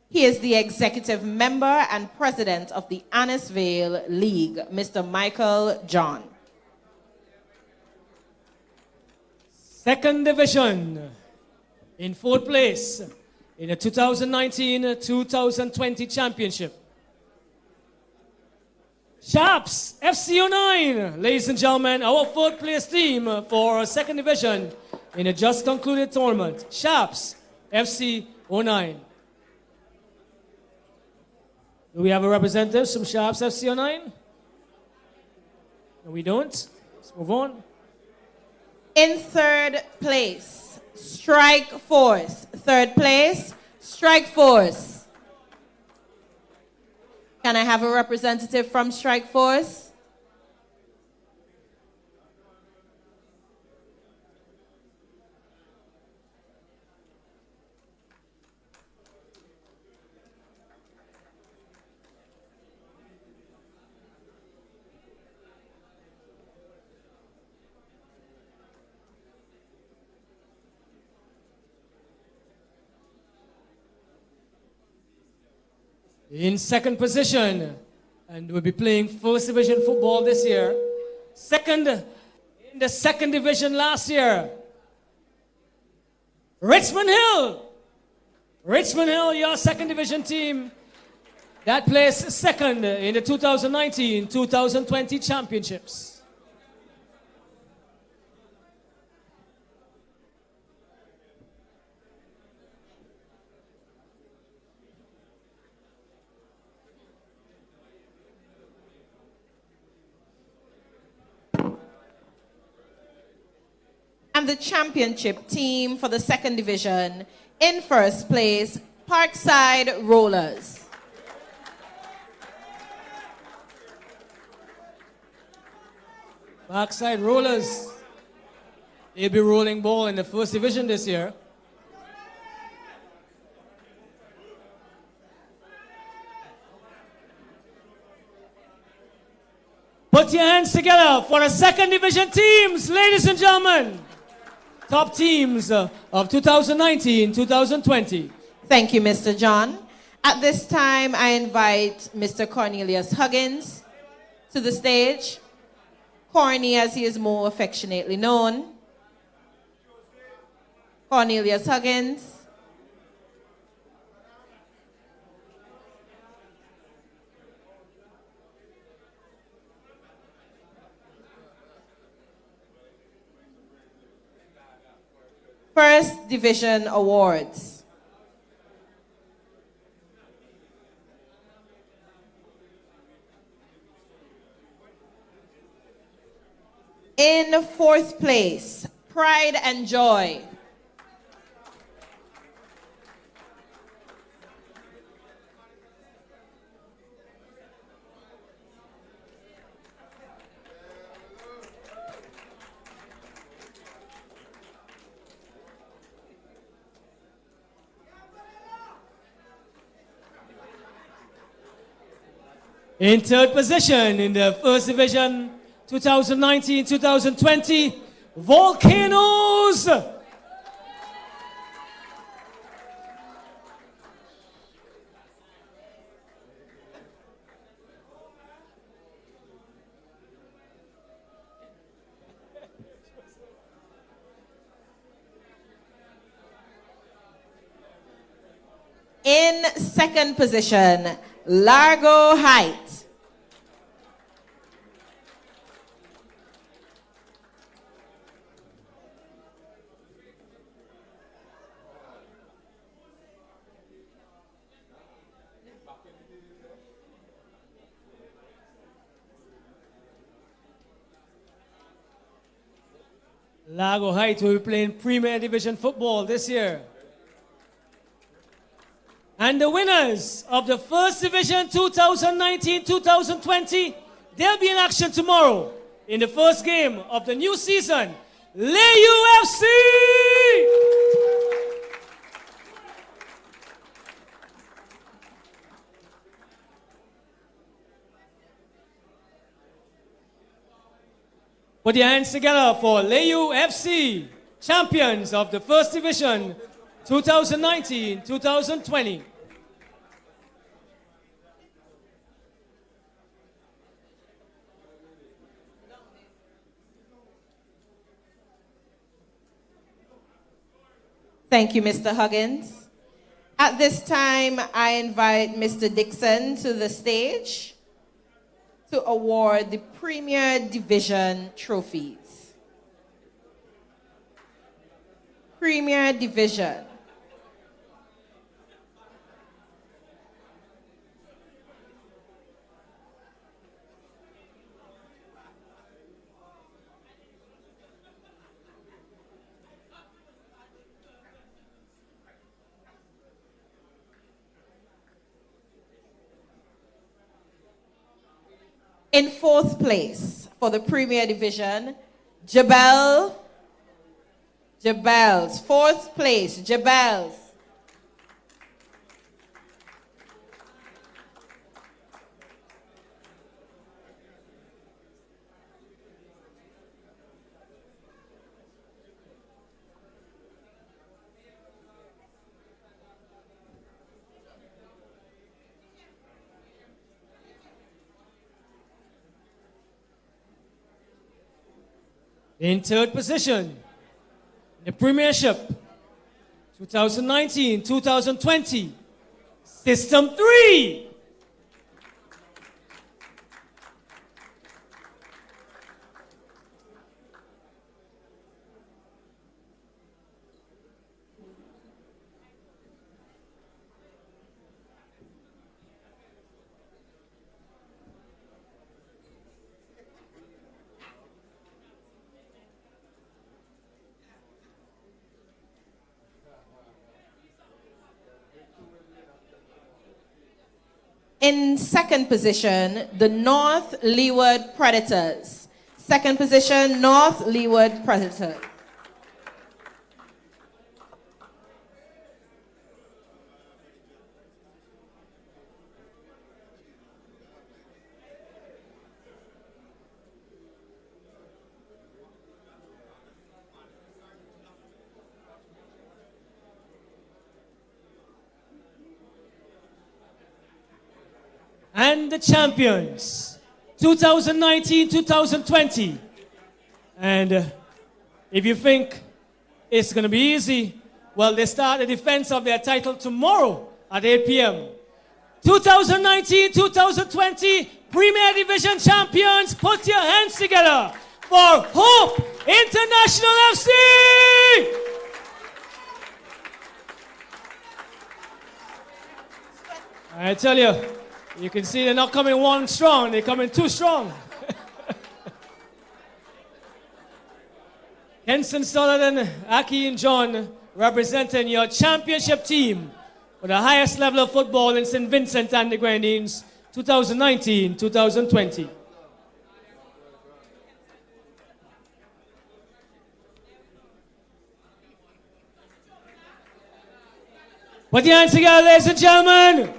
He is the executive member and president of the Annisvale League, Mr. Michael John. Second division, in fourth place in the 2019-2020 championship. Sharps FC09, ladies and gentlemen, our fourth place team for second division in the just concluded tournament. Sharps FC09. Do we have a representative from Sharps FC09? No, we don't. Let's move on. In third place, Strike Force. Third place, Strike Force. Can I have a representative from Strike Force? In second position, and we'll be playing first division football this year. Second in the second division last year, Richmond Hill. Richmond Hill, your second division team, that placed second in the 2019-2020 championships. And the championship team for the second division, in first place, Parkside Rollers. Parkside Rollers, they'll be rolling ball in the first division this year. Put your hands together for the second division teams, ladies and gentlemen. Top teams of 2019-2020. Thank you, Mr. John. At this time, I invite Mr. Cornelius Huggins to the stage. Corny, as he is more affectionately known. Cornelius Huggins. First Division Awards. In fourth place, Pride and Joy. In third position in the first division, 2019-2020, Volcanoes. In second position, Largo Heights. Largo Heights will be playing Premier Division football this year. And the winners of the First Division 2019-2020, they'll be in action tomorrow in the first game of the new season. Lay UFC! Put your hands together for Layu FC, champions of the First Division 2019-2020. Thank you, Mr. Huggins. At this time, I invite Mr. Dixon to the stage to award the Premier Division trophies. Premier Division. In fourth place for the Premier Division, Jabels. Fourth place, Jabels. In third position, the Premiership 2019-2020, System 3. In second position, the North Leeward Predators. Second position, North Leeward Predators. And the champions, 2019-2020. And if you think it's going to be easy, well, they start the defense of their title tomorrow at 8 p.m. 2019-2020 Premier Division champions, put your hands together for Hope International FC! I tell you, you can see they're not coming one strong, they're coming two strong. Henson, Sullivan, Aki, and John representing your championship team for the highest level of football in St. Vincent and the Grenadines, 2019-2020. Put your hands together, ladies and gentlemen.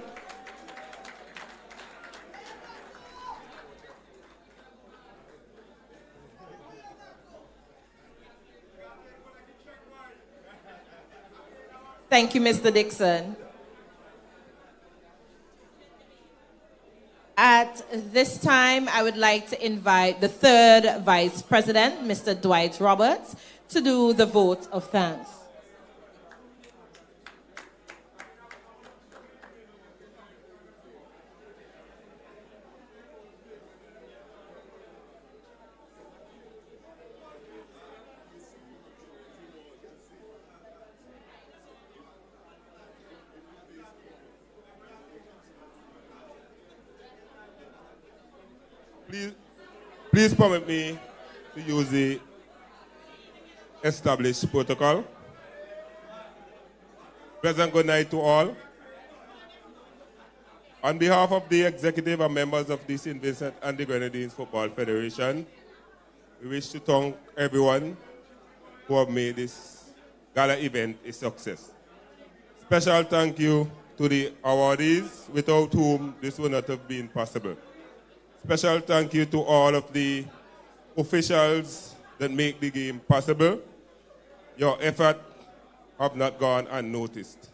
Thank you, Mr. Dixon. At this time, I would like to invite the third Vice President, Mr. Dwight Roberts, to do the vote of thanks. Please permit me to use the established protocol. Pleasant good night to all. On behalf of the executive and members of the St. Vincent and the Grenadines Football Federation, we wish to thank everyone who have made this gala event a success. Special thank you to the awardees, without whom this would not have been possible. Special thank you to all of the officials that make the game possible. Your effort have not gone unnoticed.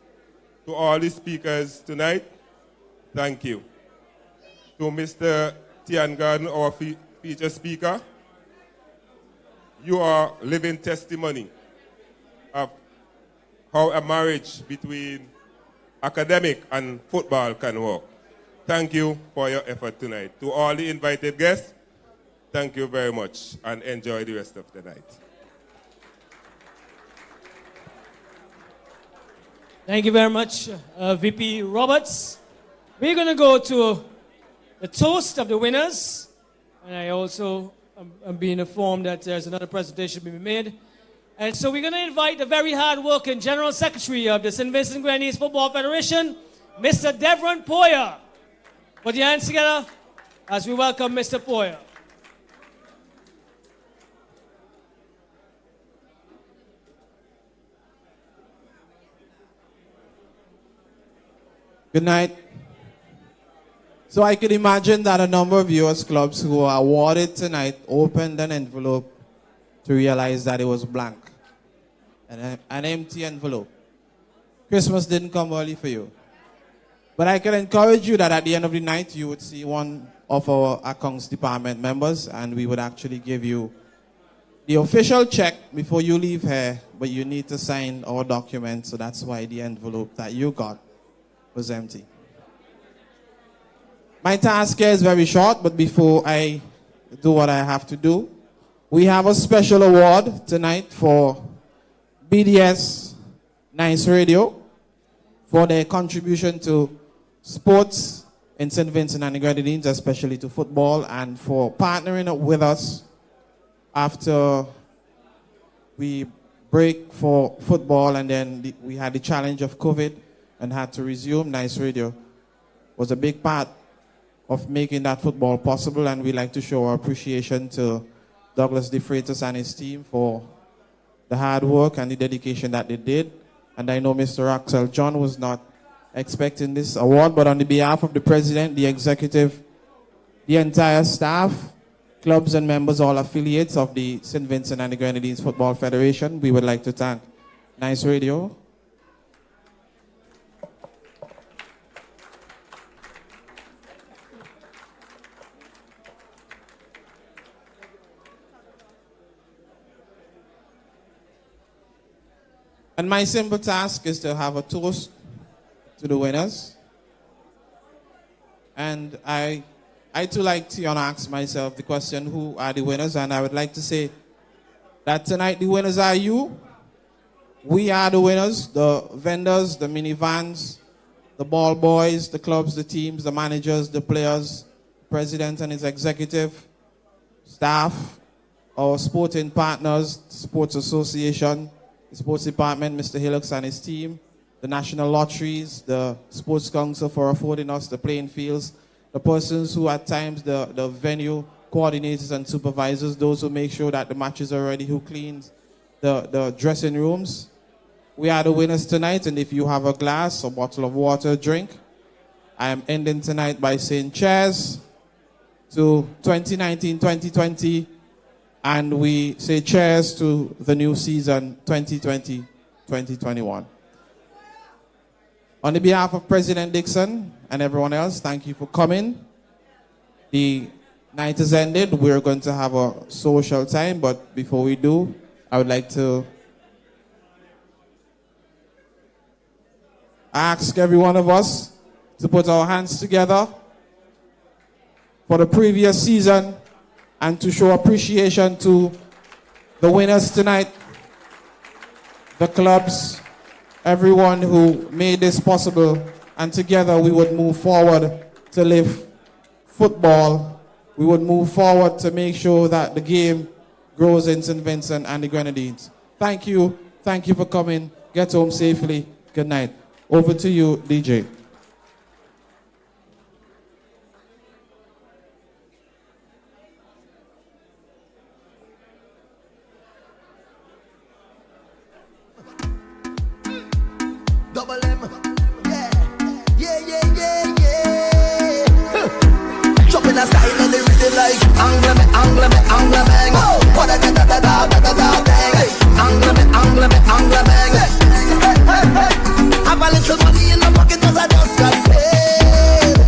To all the speakers tonight, thank you. To Mr. Tiangan, our feature speaker, you are living testimony of how a marriage between academic and football can work. Thank you for your effort tonight. To all the invited guests, thank you very much and enjoy the rest of the night. Thank you very much, VP Roberts. We're going to go to the toast of the winners. And I also am being informed that there's another presentation being made. And so we're going to invite the very hard-working General Secretary of the St. Vincent Grenadines Football Federation, Mr. Devron Poyer. Put your hands together as we welcome Mr. Poyer. Good night. So I could imagine that a number of US clubs who are awarded tonight opened an envelope to realize that it was blank. An empty envelope. Christmas didn't come early for you. But I can encourage you that at the end of the night, you would see one of our accounts department members, and we would actually give you the official check before you leave here, but you need to sign our document, so that's why the envelope that you got was empty. My task here is very short, but before I do what I have to do, we have a special award tonight for BDS Nice Radio for their contribution to sports in St. Vincent and the Grenadines, especially to football, and for partnering up with us after we break for football and then we had the challenge of COVID and had to resume. Nice Radio was a big part of making that football possible, and we like to show our appreciation to Douglas DeFreitas and his team for the hard work and the dedication that they did. And I know Mr. Axel John was not expecting this award, but on the behalf of the president, the executive, the entire staff, clubs and members, all affiliates of the St. Vincent and the Grenadines Football Federation, we would like to thank Nice Radio. And my simple task is to have a toast to the winners. And I too like to ask myself the question, who are the winners? And I would like to say that tonight the winners are you. We are the winners, the vendors, the minivans, the ball boys, the clubs, the teams, the managers, the players, the president and his executive, staff, our sporting partners, sports association, the sports department, Mr. Hillocks and his team, the national lotteries, the sports council for affording us the playing fields, the persons who at times, the venue coordinators and supervisors, those who make sure that the matches are ready, who cleans the dressing rooms. We are the winners tonight, and if you have a glass or bottle of water, drink. I am ending tonight by saying cheers to 2019-2020, and we say cheers to the new season 2020-2021. On the behalf of President Dixon and everyone else, thank you for coming. The night has ended. We're going to have a social time, but before we do, I would like to ask every one of us to put our hands together for the previous season and to show appreciation to the winners tonight, the clubs, everyone who made this possible, and together we would move forward to live football. We would move forward to make sure that the game grows in St. Vincent and the Grenadines. Thank you. Thank you for coming. Get home safely. Good night. Over to you, DJ. Double M, yeah, yeah, yeah, yeah, yeah. Chopping a style and the rhythm like angle me, angle me, angle me. bang. What a da da da da da da bang. Angle me, bang. Have a little money in the pocket 'cause I just got paid.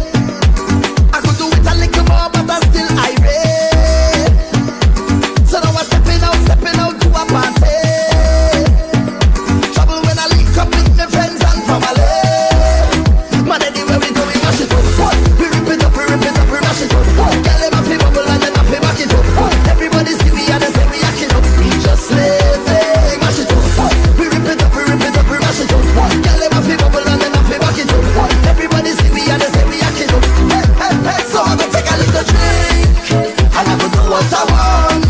I could do it a little more, but I'm still irate. So now I'm stepping out to a party. Trouble when I link up with my friends and family. Man, anywhere we go, we mash it up. We rip it up, we mash it up. Girl, them a fi bubble and them a fi back it up. Everybody see we and they say we acting up. We just living, mash it up. We rip it up, we mash it up. Girl, them a fi bubble and them a fi back it up. Everybody see we and they say we acting up. Hey, so I'm gonna take a little drink and I'm gonna do what I want.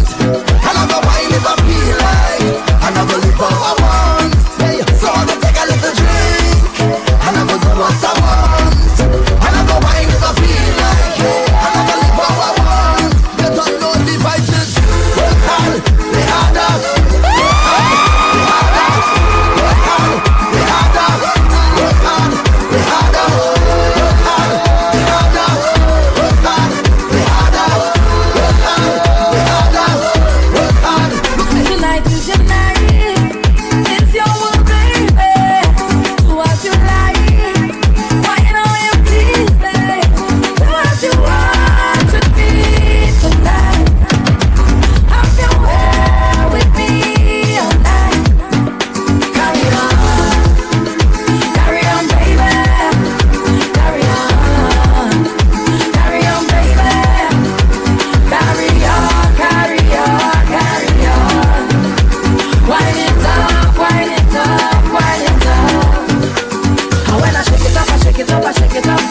And I'm gonna wine if I feel like. And I'm gonna live how I want. Hey, so I'm gonna take a little drink and I'm gonna do what I want. And I'm gonna wine if I feel like. And I'm gonna live how I want. You don't know the vices. Work hard, play harder. Work hard, play harder. Work hard, play harder. Work hard, play harder. Work hard, play harder. Work hard, play harder. Work hard, play harder. Work hard. Tonight is your night. It's your world, baby. Do what you like. Why know you please, babe? Do what you want to be tonight. Have your way with me all night. Carry on, baby. Carry on, baby. Carry on. Wind it up. And when I shake it up,